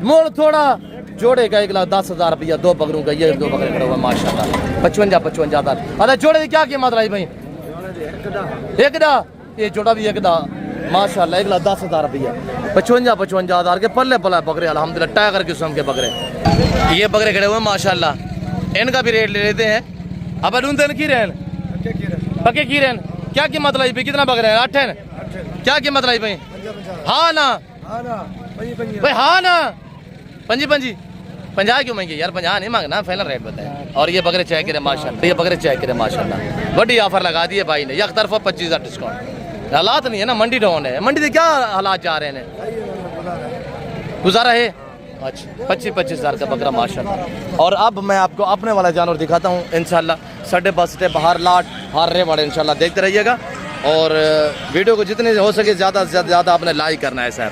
मोड़ थोड़ा जोड़े का 1,10,000 रुपया, 2 बकरों का, ये 2 बकरे खड़े हुए माशाल्लाह 55,000 अरे जोड़े की क्या कीमत रही भाई? एक दा ये जोड़ा भी एक दा माशाल्लाह 1,10,000 रुपया 55,000 के पल्ले पला बकरे अल्हम्दुलिल्लाह टाइगर किस्म के बकरे। ये बकरे खड़े हुए माशाल्लाह, इनका भी रेट ले लेते हैं। अब ढूंढते की रहन पक्के की रहन क्या कीमत लाई भाई? कितना बकरे हैं? 8 हैं। क्या कीमत लाई भाई? हाँ ना भाई, हाँ ना 55 50 क्यों महंगी यार? 50 नहीं मांगना, फाइनल रेट बताए। और ये बकरे चेक करे माशाल्लाह, ये बकरे चेक करे माशाल्लाह, बड़ी ऑफर लगा दी है भाई ने, एक तरफा 25,000 डिस्काउंट। हालात नहीं है ना, मंडी डाउन है, मंडी से क्या हालात जा रहे हैं? गुजारा है। अच्छा 25,000 का बकरा माशाल्लाह। और अब मैं आपको अपने वाला जानवर दिखाता हूँ इंशाल्लाह, सड्डे बसटे बाहर लाट हार रे वाले इंशाल्लाह देखते रहिएगा। और वीडियो को जितने हो सके ज़्यादा से ज़्यादा आपने लाइक करना है साहब।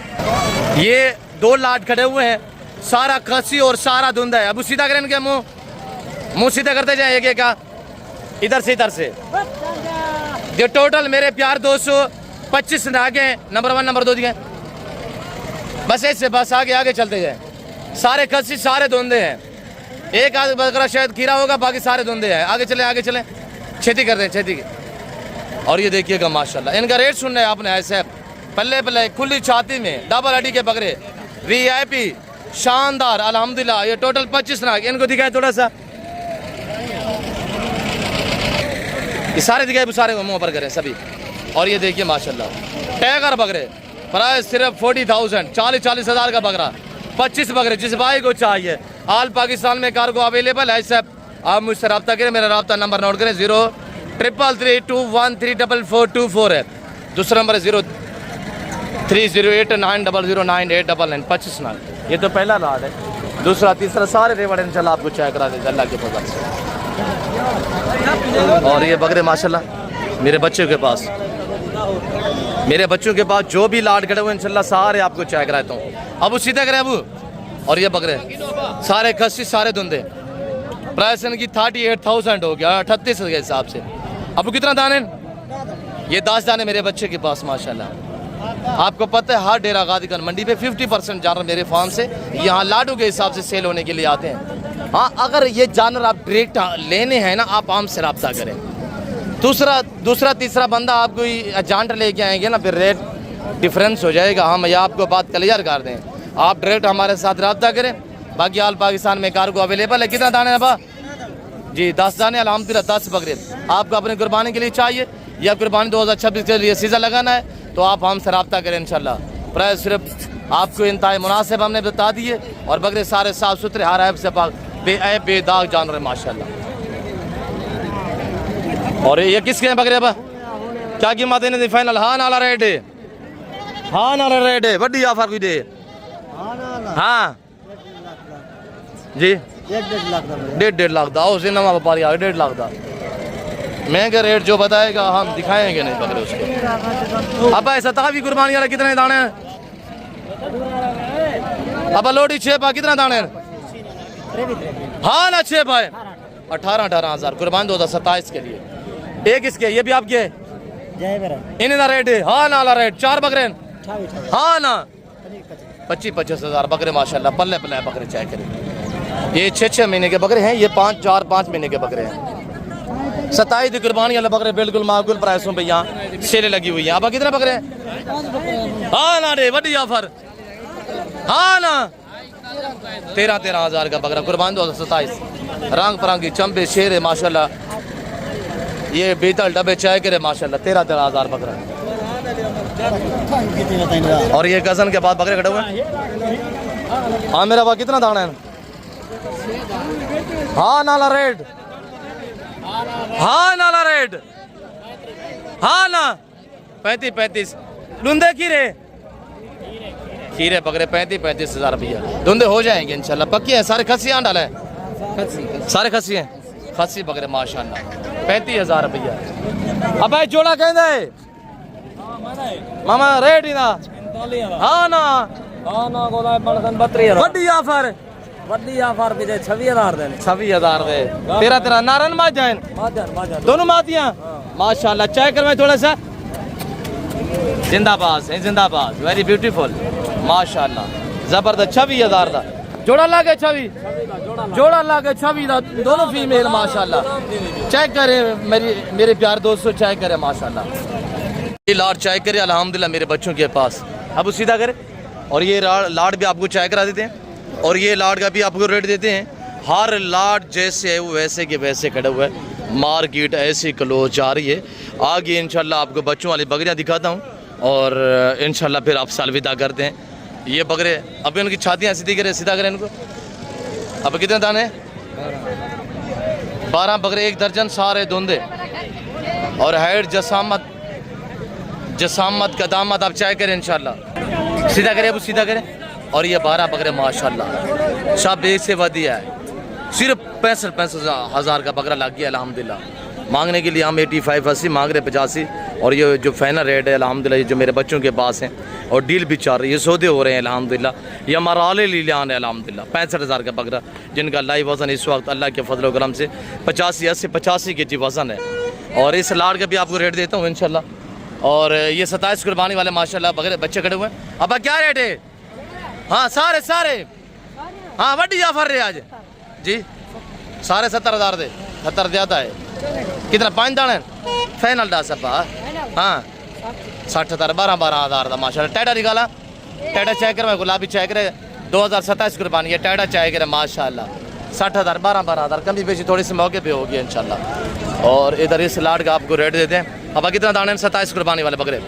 ये 2 लाट खड़े हुए हैं, सारा खसी और सारा धुंधा है। अब सीधा करें इनके मुंह सीधा करते जाए एक एक का, इधर से ये टोटल मेरे प्यार 225 नागे हैं। नंबर 1 नंबर 2 दिए, बस ऐसे बस आगे चलते जाए। सारे खसी सारे धुंधे हैं, एक आध बकरा शायद खीरा होगा, बाकी सारे धुंधे हैं। आगे चले खेती कर दें खेती की। और ये देखिएगा माशाल्लाह, इनका रेट सुनना है आपने ऐसे पल्ले खुली छाती में डबल हड्डी के बकरे VIP शानदार अल्हम्दुलिल्लाह। ये टोटल 25 नाग, इनको दिखाए थोड़ा सा, ये सारे दिखाए, सारे मुंह पर करें सभी। और ये देखिए माशाल्लाह टाइगर बकरे, प्राइस सिर्फ 40,000 40,000 का बकरा, 25 बकरे। जिस भाई को चाहिए आल पाकिस्तान में कार्गो अवेलेबल है सब, आप मुझसे रब्ता करें। मेरा रब्ता नंबर नोट करें 0333213424 है। दूसरा नंबर है 030890099899 25 नाग। ये तो पहला लाड है, दूसरा तीसरा सारे रेवड़ इंशाल्लाह आपको चाय करा देगा अल्लाह के फजल से। और ये बकरे माशाल्लाह मेरे बच्चों के पास जो भी लाड खड़े हुए इंशाल्लाह सारे आपको चाय कराता हूँ। अब सीधा करें अब। और ये बकरे सारे खस्सी सारे धुंधे, प्राइस इनकी 38,000 हो गया 38 के हिसाब से। अब कितना दाने? ये 10 दाने मेरे बच्चे के पास माशाल्लाह। आपको पता है हर डेरा गाजीगंज मंडी पे 50% जानवर मेरे फार्म से यहाँ लाडू के हिसाब से सेल होने के लिए आते हैं। हाँ, अगर ये जानवर आप डायरेक्ट लेने हैं ना, आप आम से रब्ता करें। दूसरा तीसरा बंदा आपको एजेंट लेके आएंगे ना, फिर रेट डिफरेंस हो जाएगा। हम ये आपको बात क्लियर कर दें, आप डायरेक्ट हमारे साथ रब्ता करें। बाकी आल पाकिस्तान में कार्गो अवेलेबल है। कितना दाने है बा जी? 10 दाने अल्हम्दुलिल्लाह 10 बकरे। आपको अपनी कुर्बानी के लिए चाहिए या कुर्बानी 2026 के लिए सीज़न लगाना है तो आप हमसे रब्ता करें इंशाल्लाह। प्राइस सिर्फ आपको इंतहाई मुनासिब हमने बता दिए। और बकरे सारे साफ़ सुथरे हर ऐप से पाक बेदाग जानवर माशाल्लाह। और ये किसके हैं बकरे बा? क्या कीमत है इन्हें फाइनल? हाँ नाला रेट है, हाँ नाला रेट है, वड्डी ऑफर भी दे। हाँ जी 1.5 लाख दा उसे नवा व्यापारी आ 1.5 लाख दा महंगे रेट जो बताएगा हम दिखाएंगे नहीं बकरे उसको। अब ऐसा भी कुर्बानी वाला कितने दाने हैं? अब लोडी 6 पा कितना दाने हैं? हाँ ना 6 पाए 18,000 कुर्बान 2027 के लिए। एक इसके ये भी आपके इन्हें ना रेट है। हाँ नाला रेट 4 बकरे हाँ ना 25,000 बकरे माशाल्लाह पल्ले बकरे चाय करें। ये 6 महीने के बकरे हैं, ये 5 महीने के बकरे हैं। 27 कुर्बानी वाले बकरे बिल्कुल माकूल प्राइसों पे यहाँ सेलें लगी हुई हैं। अब कितने बकरे हैं? हाँ ना रे बड़ी ऑफर। हाँ ना 13,000 का बकरा कुर्बान 2027। रंग परंगी चंपे शेर है माशाल्लाह। ये बीतल डब्बे चाय करे माशाल्लाह 13,000 बकरा। और ये गजन के बाद बकरे खड़े हुए। हाँ मेरा बा कितना दाना है? हाँ नाला रेट, हाँ नाला रेट, हाँ ना 35 धुंधे खीरे बकरे 35,000 रुपया धुंधे हो जाएंगे इंशाल्लाह। पक्की है सारे खस्सी डाला है, सारे खस्सी हैं खस्सी बकरे माशाल्लाह 35,000 रुपया। अब भाई जोड़ा कहना है मामा रेट ही ना। हाँ ना वड्डी ऑफर भी 26,000 देने 26,000 दे 13 नारायण माजन दोनों मातियाँ माशाल्लाह। चाय कर मैं थोड़ा सा जिंदाबाद है जिंदाबाद वेरी ब्यूटीफुल माशाल्लाह जबरदस्त 26,000 का जोड़ा ला के छवि, जोड़ा ला के छवि दोनों फीमेल माशाल्लाह। चेक करें मेरे प्यार दोस्तों, चेक करें माशाल्लाह। ये लाड चेक करें अल्हम्दुलिल्लाह मेरे बच्चों के पास। अब सीधा करें और ये लाड भी आपको चेक करा देते हैं और ये लाड का भी आपको रेट देते हैं। हर लाड जैसे है वो वैसे के वैसे खड़ा हुआ है। मार्केट ऐसी क्लोज जा रही है। आगे इंशाल्लाह आपको बच्चों वाली बकरियाँ दिखाता हूँ और इंशाल्लाह फिर आपसे अलविदा करते हैं। ये बकरे अभी उनकी छातियाँ सीधी करें, सीधा करें इनको। अब कितने दाने? 12 बकरे, 1 दर्जन, सारे धुंधे और हाइट जसामत कदामत आप चाय करें इंशाल्लाह। सीधा करें, अब सीधा करें। और ये 12 बकरे माशाल्लाह सब एक से वधिया है। सिर्फ 65 हज़ार का बकरा लग गया अल्हम्दुलिल्लाह। मांगने के लिए हम 85-80 मांग रहे, 85। और ये जो फाइनल रेट है अल्हम्दुलिल्लाह, ये जो मेरे बच्चों के पास हैं और डील भी चल रही है, सौदे हो रहे हैं अल्हम्दुलिल्लाह। ये हमारा आले लीलान है अल्हम्दुलिल्लाह। 65 हज़ार का बकरा जिनका लाइव वज़न इस वक्त अल्लाह के फजल करम से 85 के जी वज़न है। और इस लाड़ का भी आपको रेट देता हूँ इंशाल्लाह। और ये 27 कुर्बानी वाले माशाल्लाह बकरे बच्चे खड़े हुए हैं। अब क्या रेट है? हाँ सारे हाँ वड्डी ऑफर रहे आज जी, सारे 70 हज़ार दे। 70 ज़्यादा है। कितना? 5 दाने फाइनल डा सब। हाँ 60 हज़ार, 12 हज़ार का माशाल्लाह। टाटा निकाला, टाटा चाय करे, गुलाबी चाय करे, 2027 कुर्बानी है। टाटा चाय करे माशाल्लाह। 60 हज़ार, 12 हज़ार, कमी बेची थोड़ी सी मौके पे होगी इंशाल्लाह। और इधर इस लाड का आपको रेट देते हैं। अब कितना दाने? 27 कुर्बानी वाले बकरे।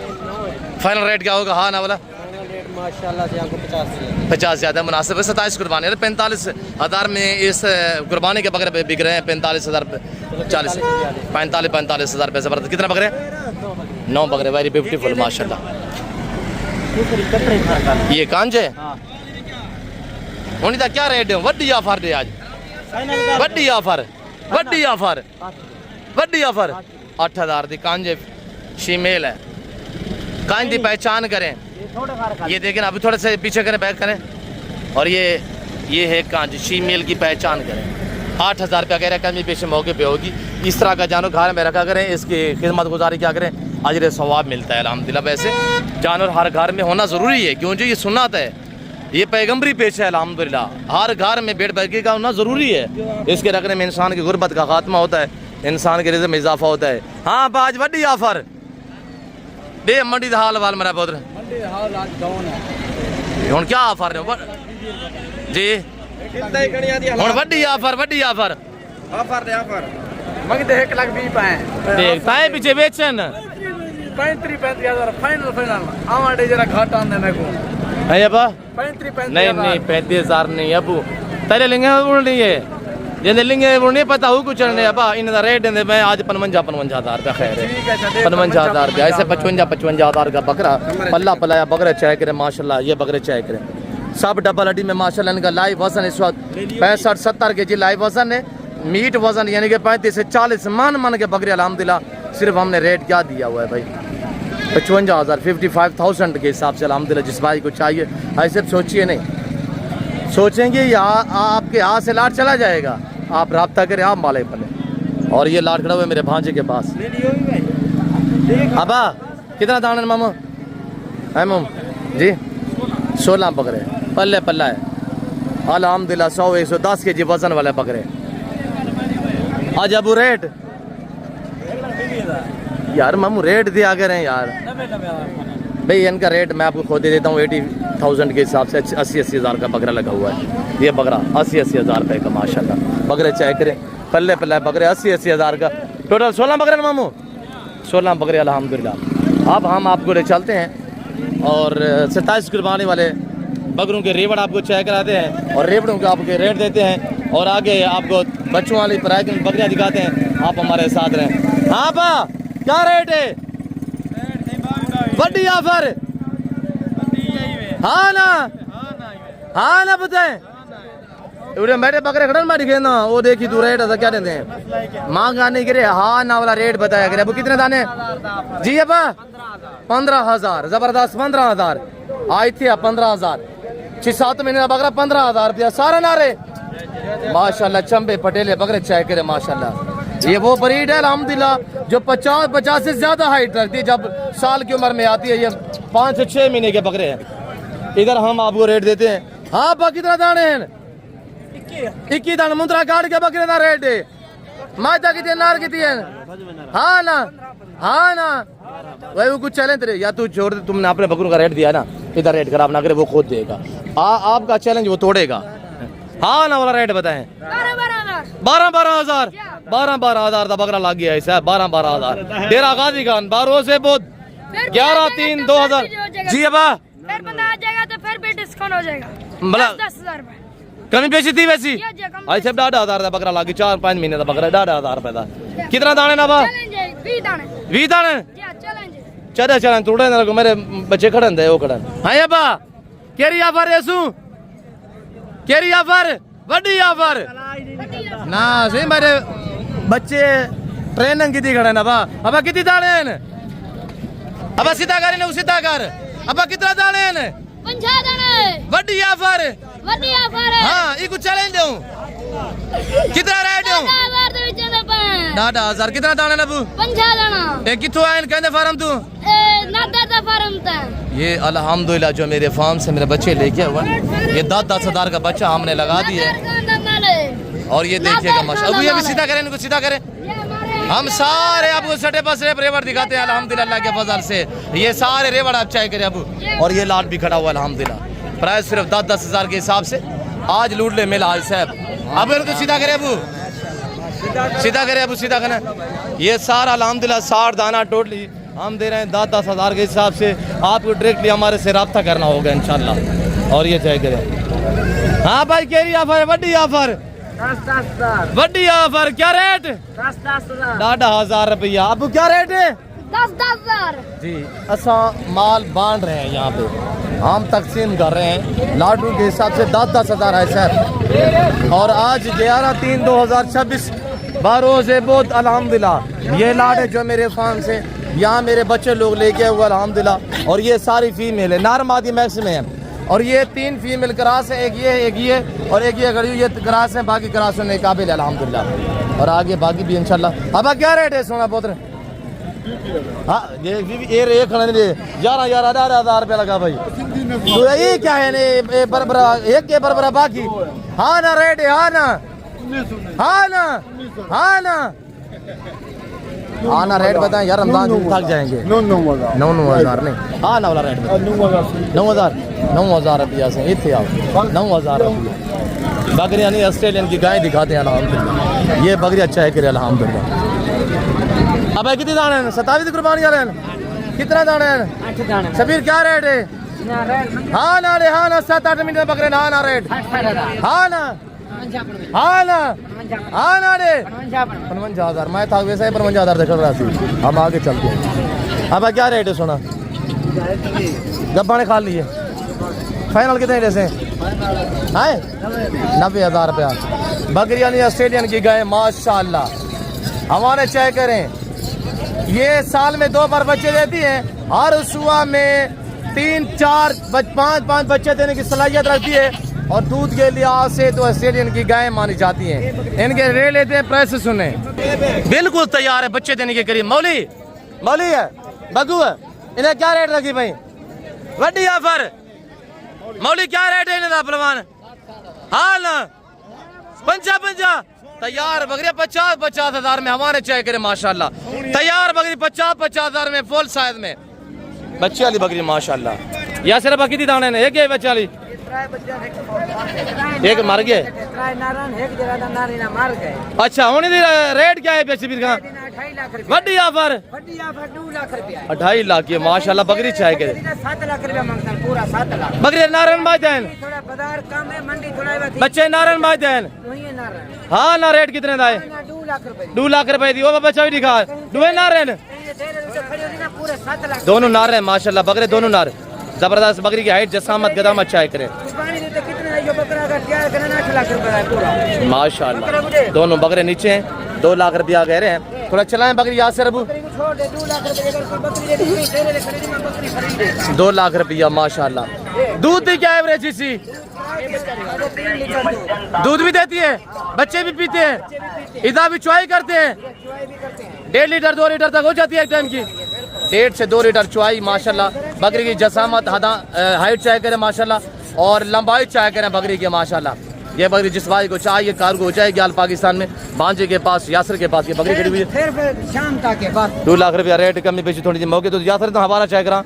फाइनल रेट क्या होगा? हाँ ना वाला माशाल्लाह से आपको 50 ज़्यादा मुनासिब है। 27 कुर्बानी है। 45 हज़ार में इस कुर्बानी के बकरे बिक रहे हैं। 45 हज़ार, 45 हज़ार पैसे पर। कितना बकरे? 9 बकरे। वेरी ब्यूटीफुल माशाल्लाह। ये कांजे उन्हीं का क्या रेट है? वड्डी ऑफर दे आज, वड्डी ऑफर 8 हज़ार दी कांजे फीमेल है। कांज की पहचान करें, ये देखें अभी थोड़े से पीछे करें, बैक करें। और ये है कांज फीमेल की पहचान करें। 8 हज़ार रुपया कह रहे हैं, कमी पेश मौके पे होगी। इस तरह का जानवर घर में रखा करें, इसकी खिदमत गुजारी क्या करें, अजर सवाब मिलता है अल्हम्दुलिल्लाह। वैसे जानवर हर घर में होना ज़रूरी है, क्योंकि ये सुन्नत है, ये पैगम्बरी पेश है अल्हम्दुलिल्लाह। हर घर में भेड़ बकरी का होना ज़रूरी है। इसके रखने में इंसान की गुर्बत का खात्मा होता है, इंसान के रिज़्क़ में इजाफा होता है। हाँ बाज वड्डी ऑफर दे मंडी हाल वाल मेरा पुत्र हूँ क्या ऑफर है जी? हूँ वड्डी ऑफर मंगते 1,20,000 देख ताए पीछे बेचन 35 हज़ार फाइनल आवाडे जरा घाटा आंदे मेरे को है अबा 35 नहीं 35 हज़ार नहीं अबू तेरे लिंगे बोल रही है जिन्हें लिंगे वो नहीं पता हो कुछ नहीं अबा इनका रेट दे मैं आज 55 हज़ार रुपया खैर है 55 हज़ार रुपया ऐसे 55 हज़ार का बकरा पल्ला पलाया बकरे चाय करे माशाल्लाह। ये बकरे चाय करे सब डबल हड्डी में माशाल्लाह। इनका लाइव वजन इस वक्त 65-70 के जी लाइव वजन है। मीट वजन यानी कि 35 से 40 मन के बकरे अल्हम्दुलिल्लाह। सिर्फ हमने रेट क्या दिया हुआ है भाई 55 हज़ार 55,000 के हिसाब से अल्हम्दुलिल्लाह। जिस भाई को चाहिए ऐसे सोचिए नहीं, सोचेंगे आपके हाथ से लाट चला जाएगा, आप रब्ता करें आप माले पले। और ये लाट खड़ा हुआ है मेरे भांजे के पास। अबा कितना दाना मामू है मामू जी? 16 बकरे पल्ले पल्ला है अल्हम्दुलिल्लाह। 100-110 के जी वजन वाले बकरे। आज अबू रेट यार मामू रेट दिया करें यार भाई। इनका रेट मैं आपको खुद दे देता हूँ 80,000 के हिसाब से। 80 हज़ार का बकरा लगा हुआ है। ये बकरा 80 हज़ार रुपये का माशाल्लाह। बकरे चाहे करें पल्ले पल्ले बकरे 80 हज़ार का। टोटल 16 बकरे ना मामू, 16 बकरे अल्हम्दुलिल्लाह। अब हम आपको ले चलते हैं और 27 कुर्बानी वाले बकरों के रेवड़ आपको चेक कराते हैं और रेवड़ों के आपके रेट देते हैं और आगे आपको बच्चों वाली प्राय की बकरियाँ दिखाते हैं। आप हमारे साथ रहें। हाँ बा क्या रेट है? वड्डी ऑफर हाँ ना बताए मेरे बकरे खड़न में दिखे ना वो देखी तू रेट ऐसा क्या देते हैं मांग आने के लिए। हाँ ना वाला रेट बताया करे। अब कितने दाने जी? अब 15 हज़ार जबरदस्त 15 हज़ार आई थी। 15 हज़ार 6-7 महीने का बकरा 15 हज़ार रुपया सारा नारे माशाल्लाह। चंबे पटेले बकरे चाय करे माशाल्लाह। ये वो ब्रीड है अल्हम्दुलिल्लाह जो 50 से ज्यादा हाइट रखती है जब साल की उम्र में आती है। ये 5 से 6 महीने के बकरे हैं। इधर हम आपको रेट देते हैं। हाँ बा कितना दाने हैं? 21 दाने मुंद्रा काट के बकरे ना रेट है माता कितने नार कितनी है हाँ ना वही वो कुछ चैलेंज रहे या तू छोड़ दे तुमने अपने बकरों का रेट दिया ना इधर रेट खराब ना करे वो खुद देगा आपका चैलेंज वो तोड़ेगा हाँ ना वाला रेट बताएं 12,000 का बकरा लग गया है साहब 12,000 डेरा गाजी खान 12 से बहुत 11-3-2000 जी अबा फिर बंदा आ जाएगा तो फिर भी डिस्काउंट हो जाएगा मतलब 10,000 रुपए कमी बेची थी वैसी ये जे कम आज सब 1,500 का बकरा लगी 4-5 महीने का बकरा 1,500 रुपए का कितना दाने ना बा चैलेंज 20 दाने 20 दाने जी चैलेंज चल थोड़े ना मेरे बच्चे खड़न दे वो खड़न हाँ अब्बा केरी ऑफर येसु केरी ऑफर वड्डी ऑफर ना सही मेरे बच्चे ट्रेनिंग की खड़े ना बा अब्बा कितनी दाने हैं अब्बा सीधा कर ने सीधा कर अब्बा कितना दाने हैं 50 दाने वड्डी ऑफर हाँ ये कुछ चैलेंज दूं कितना रेट दूं 10,000 ਦੇ ਵਿੱਚ ਦਾ ਪੈ 10,000 कितना दाने ना बू 50 दाना ये किथों आए कहते फार्म तू नादा ਦਾ ਫਾਰਮ ਤਾਂ ये अल्हम्दुलिल्लाह जो मेरे फार्म से मेरे बच्चे लेके हुए ये 10-10 हजार का बच्चा हमने लगा दिया और ये देखिएगा माशा अभी अभी सीधा करें इनको सीधा करें हम सारे आपको सटे पर सिर्फ रेवड़ दिखाते हैं अल्हम्दुलिल्लाह के फजल से ये सारे रेवड़ आप चाय करें अबू और ये लाट भी खड़ा हुआ अल्हम्दुलिल्लाह प्राइस सिर्फ 10-10 हजार के हिसाब से आज लूट ले मिला आज साहब अब इनको सीधा करे अबू सीधा करे अबू सीधा करें ये सारा अल्हम्दुलिल्लाह 60 दाना टोटली हम दे रहे हैं 10-10 हजार के हिसाब से आपको डायरेक्टली हमारे से रब्ता करना होगा इंशाल्लाह और ये चाय करें हाँ भाई केरी ऑफर वड्डी ऑफर वड्डी ऑफर क्या रेट 10,000 रुपया अब क्या रेट है 10,000 जी असा माल बांट रहे हैं यहाँ पे हम तकसीम कर रहे हैं लाडू के हिसाब से 10-10 हजार है सर और आज 11-3-2026 12 से बहुत अल्हम्दुलिल्लाह ये लाड है जो मेरे फार्म से यहाँ मेरे बच्चे लोग लेके हुए अल्हम्दुलिल्लाह और ये सारी फीमेल है नार मादी मैक्स में है और ये 3 फीमेल क्रास है एक ये और एक ये गड़ी ये क्रास है बाकी क्रास होने के काबिल है अल्हम्दुलिल्लाह और आगे बाकी भी इंशाल्लाह अब क्या रेट है सोना पुत्र हाँ ये खड़े 11,000 रुपया लगा भाई तो ये क्या है ने बरबरा एक के बरबरा बाकी हाँ ना रेट है हाँ ना रेट बताएं यार रमजान थक जाएंगे 9,000 नहीं हाँ ना वाला रेट 9,000 रुपया से इतने आओ 9,000 रुपया बकरी यानी ऑस्ट्रेलियन की गाय दिखाते हैं अल्हम्दुलिल्लाह ये बकरी अच्छा है करे अल्हम्दुलिल्लाह अब कितने दाने हैं 27 कुर्बानी आ रहे हैं कितना दाने हैं 8 दाने शबीर क्या रेट है हाँ ना 7-8 मिनट में बकरे ना रेट हाँ ना रे 55,000 मैं था वैसे ही 55,000 देखा रहा थी हम आगे चलते हैं अब क्या रेट है सोना गब्बा ने खा लिए फाइनल कितने जैसे है 90,000 रुपया बकरी यानी ऑस्ट्रेलियन की गाय माशाल्लाह हमारे चेक करें ये साल में 2 बार बच्चे देती हैं हर सुबह में 3-4-5 बच्चे देने की सलाहियत रखती है और दूध के लिहाज से तो ऑस्ट्रेलियन की गायें मानी जाती हैं इनके रेट लेते हैं प्राइस सुने बिल्कुल तैयार है बच्चे देने के करीब मौली है बगू है इन्हें क्या रेट रखी भाई वड्डी ऑफर मौली क्या रेट है इन्हें पहलवान हाँ ना 50 तैयार बकरी 50 हजार में हमारे चाय करे माशाल्लाह तैयार बकरी 50 हजार में फुल साइज में बच्चे वाली बकरी माशाल्लाह या सिर्फ कितनी दाने ने एक है बच्चे वाली एक मर गए अच्छा होने दी रेट क्या है बेचबीर का वड्डी ऑफर 2.5 लाख की माशाल्लाह बकरी चाय के 7 लाख रुपया मांगता है पूरा 7 लाख बकरी नारायण भाईजान थोड़ा बाजार कम है मंडी थोड़ा बच्चे नारायण भाईजान हाँ ना रेट कितने का है 2 लाख रुपए 2 लाख रुपए दी वो बच्चा भी दिखा दुबई नारायण पूरे 7 लाख दोनों नार है माशाल्लाह बकरे दोनों नार जबरदस्त बकरी की हाइट जसामत गदामत चाय करे माशाल्लाह दोनों बकरे नीचे हैं 2 लाख रुपया कह रहे हैं थोड़ा चलाएं बकरी यहाँ से रबू 2 लाख रुपया माशाल्लाह दूध की क्या एवरेज इसी दूध भी देती है बच्चे भी पीते हैं इधर भी चुआई करते हैं 1.5 लीटर 2 लीटर तक हो जाती है एक टाइम की 1.5 से 2 लीटर चुआई माशाल्लाह बकरी की जसामत हाइट चाय करें माशाल्लाह और लंबाई चाय करें बकरी की माशाल्लाह ये बकरी जिस भाई को चाहिए कार्गो हो जाएगी आल पाकिस्तान में भांजे के पास यासर के पास ये बकरी खड़ी हुई है। फिर शाम तक के बाद 2 लाख रुपया रेट कमी पेशी थोड़ी सी मौके तो यासर तो हमारा चाय करा।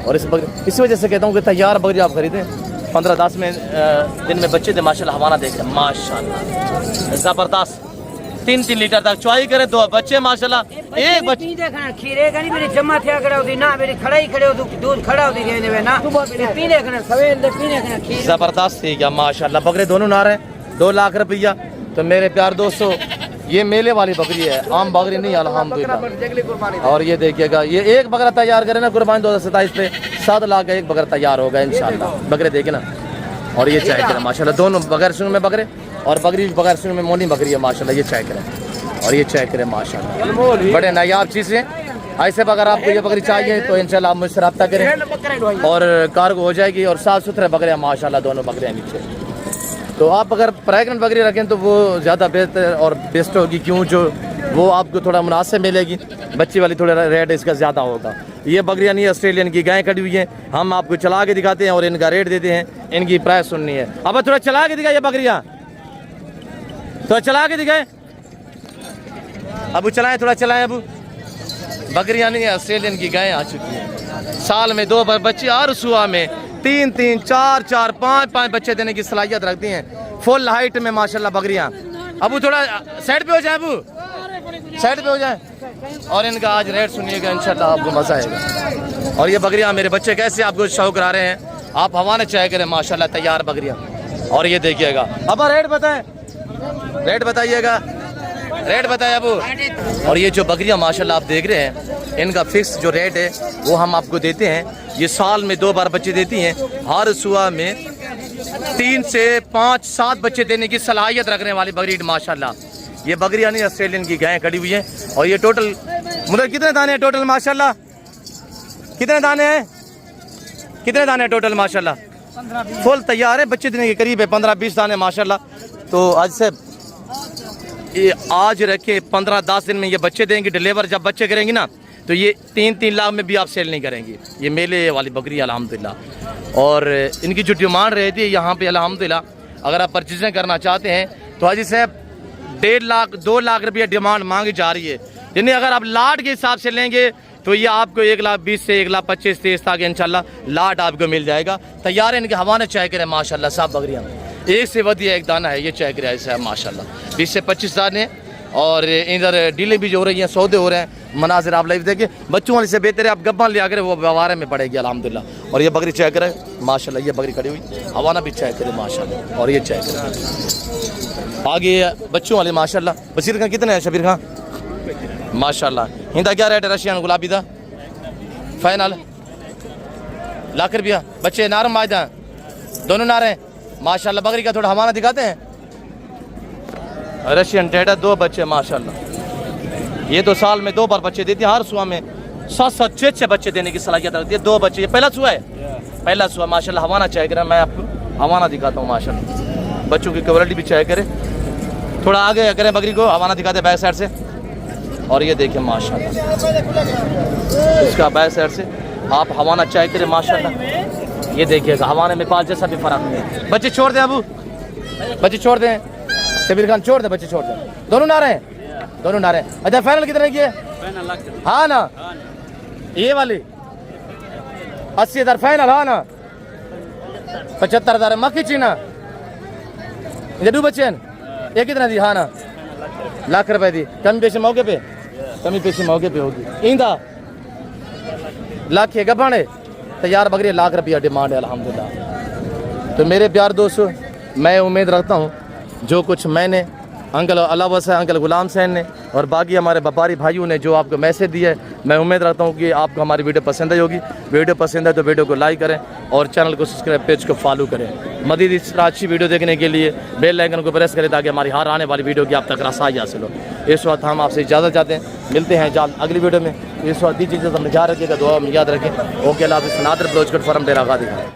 और इस बकरी इसी वजह से कहता हूँ कि तैयार बकरी आप खरीदें 15-10 में दिन में बच्चे थे माशाल्लाह हवाना देख रहे हैं माशाल्लाह ज़बरदस्त 3-3 लीटर तक चुआई करे 2 बच्चे माशाल्लाह एक बच्चे पींदे खाना खीरे का नहीं मेरी जमा थिया खड़ा होती ना मेरी खड़ा ही खड़े होती दूध खड़ा होती कहने में ना पीने खाना सवेल दे पीने खाना खीर ज़बरदस्त ठीक है माशाल्लाह बकरे दोनों ना रहे 2 लाख रुपया। तो मेरे प्यार दोस्तों ये मेले वाली बकरी है आम बकरी नहीं अल्हम्दुलिल्लाह। और ये देखिएगा ये एक बकरा तैयार करे ना कुर्बानी 2027 पे 7 लाख का एक बकरा तैयार होगा इंशाल्लाह। बकरे देखे ना और ये चाय करें माशाल्लाह दोनों बगैर सुन में बकरे और बकरी बगैर सुन में मोनी बकरी है माशाल्लाह। ये चाय करें और ये चाय करें माशाल्लाह बड़े नायाब चीज़ें। ऐसे अगर आपको ये बकरी चाहिए तो इंशाल्लाह आप मुझसे रब्ता करें और कार्गो हो जाएगी। और साफ़ सुथरे बकरे माशाल्लाह दोनों बकरे हैं नीचे। तो आप अगर प्रेग्नेंट बकरी रखें तो वो ज़्यादा बेहतर और बेस्ट होगी क्यों जो वो आपको थोड़ा मुनासिब मिलेगी। बच्ची वाली थोड़ा रेट इसका ज़्यादा होगा। ये बकरियाँ नहीं ऑस्ट्रेलियन की गायें खड़ी हुई हैं हम आपको चला के दिखाते हैं और इनका रेट देते हैं इनकी प्राइस सुननी है। अब थोड़ा चला के दिखाए ये बकरियाँ थोड़ा चला के दिखाए अब चलाएँ थोड़ा चलाएँ अब बकरियाँ नहीं है ऑस्ट्रेलियन की गायें आ चुकी हैं। साल में 2 बच्चे हर सुबह में 3-3 4-4 5-5 बच्चे देने की सलाहियत रखती हैं फुल हाइट में माशाल्लाह बकरियां। अबू थोड़ा साइड पे हो जाए अबू साइड पे हो जाए और इनका आज रेट सुनिएगा इंशाल्लाह आपको मजा आएगा। और ये बकरियां मेरे बच्चे कैसे आपको शौक करा रहे हैं आप हवाने चाय करें माशाल्लाह तैयार बकरियां। और ये देखिएगा अब रेट बताएं रेट बताइएगा रेट बताए अबू। और ये जो बकरियां माशाल्लाह आप देख रहे हैं इनका फिक्स जो रेट है वो हम आपको देते हैं। ये साल में 2 बार बच्चे देती हैं हर सुबह में 3 से 5-7 बच्चे देने की सलाहियत रखने वाली बकरी माशाल्लाह। ये बकरियां नहीं ऑस्ट्रेलियन की गायें खड़ी हुई हैं। और ये टोटल मतलब कितने दाने हैं टोटल माशाल्लाह कितने दाने हैं कितने दाने टोटल माशाल्लाह फुल तैयार है बच्चे देने के करीब है 15-20 दाने माशाल्लाह। तो आज से आज रखे 15-10 दिन में ये बच्चे देंगे डिलीवर जब बच्चे करेंगी ना तो ये 3-3 लाख में भी आप सेल नहीं करेंगी। ये मेले वाली बकरी अल्हम्दुलिल्लाह। और इनकी जो डिमांड रहती है यहाँ पे अल्हम्दुलिल्लाह अगर आप परचेजिंग करना चाहते हैं तो हाजी साहब 1.5 लाख 2 लाख रुपया डिमांड मांगी जा रही है। यानी अगर आप लाट के हिसाब से लेंगे तो ये आपको 1,20,000 से 1,25,000 तक इंशाल्लाह लाट आपको मिल जाएगा। तैयार है इनके हवाने चाय करें माशाल्लाह सब बकरियाँ एक से बढ़िया एक दाना है। ये चाय करें ऐसा है माशाल्लाह 20 से 25 दाने। और इधर डीलें भी जो हो रही हैं सौदे हो रहे हैं मनाजिर आप लाइव देखिए बच्चों वाले से बेहतर है आप गब्बन लिया करें वो व्यवहार में पड़ेगी अल्हम्दुलिल्लाह। और ये बकरी चाय करें माशाल्लाह ये बकरी खड़ी हुई हवाना भी चाय करें माशाल्लाह। और ये चाय करें आगे बच्चों वाले माशाल्लाह। बशीर खां कितने हैं शबीर खां माशाल्लाह। हिंदा क्या रेट है रशियन गुलाबी दा फाइनल लाख रुपया बच्चे नारम मायदा दोनों नारे माशाल्लाह। बकरी का थोड़ा हवाना दिखाते हैं रशियन टेडा 2 बच्चे माशाल्लाह। ये तो साल में 2 बार बच्चे देती है हर सुबह में 7-7 6 बच्चे देने की सलाहियत रखती है 2 बच्चे। ये पहला सुबह है पहला सुबह माशाल्लाह हवाना चाय करें मैं आपको हवाना दिखाता हूँ माशाल्लाह। बच्चों की क्वालिटी भी चाय करें थोड़ा आगे करें बकरी को हवाना दिखाते बैक साइड से। और ये देखिए माशाल्लाह इसका बैक साइड से आप हवाना चाय करें माशाल्लाह। ये देखिएगा हवाने में पास जैसा भी फर्क नहीं है। बच्चे छोड़ दें अबू बच्चे छोड़ दें शबीर खान छोड़ दें बच्चे छोड़ दें दोनों ना रहे दोनों ना रहे। अच्छा फाइनल कितने की है हाँ ना ये वाली 80,000 फाइनल हाँ ना 75,000 मक्खी चीना ये 2 बच्चे हैं ये कितना दी हाँ ना लाख रुपए दी कमी पेशी मौके पे कमी पेशी मौके पे होगी इंदा लाख गबाने तैयार बकरी लाख रुपया डिमांड है अल्हम्दुलिल्लाह। तो मेरे प्यार दोस्तों मैं उम्मीद रखता हूँ जो कुछ मैंने अंकल अलावा से अंकल गुलाम सैन ने और बाकी हमारे व्यापारी भाइयों ने जो आपको मैसेज दिया है मैं उम्मीद रखता हूँ कि आपको हमारी वीडियो पसंद आई होगी। वीडियो पसंद है तो वीडियो को लाइक करें और चैनल को सब्सक्राइब पेज को फॉलो करें। मज़ीद इस तरह अच्छी वीडियो देखने के लिए बेल आइकन को प्रेस करें ताकि हमारी हर आने वाली वीडियो की आप तक रसाई हासिल हो। इस वक्त हम आपसे इजाज़त चाहते हैं मिलते हैं जल्द अगली वीडियो में। इस वक्त दीजिए हम जा रखिएगा दुआ में याद रखें। ओके अल्लाह हाफ़िज़। नादर ब्लोच कट फॉरम डेरा गादी।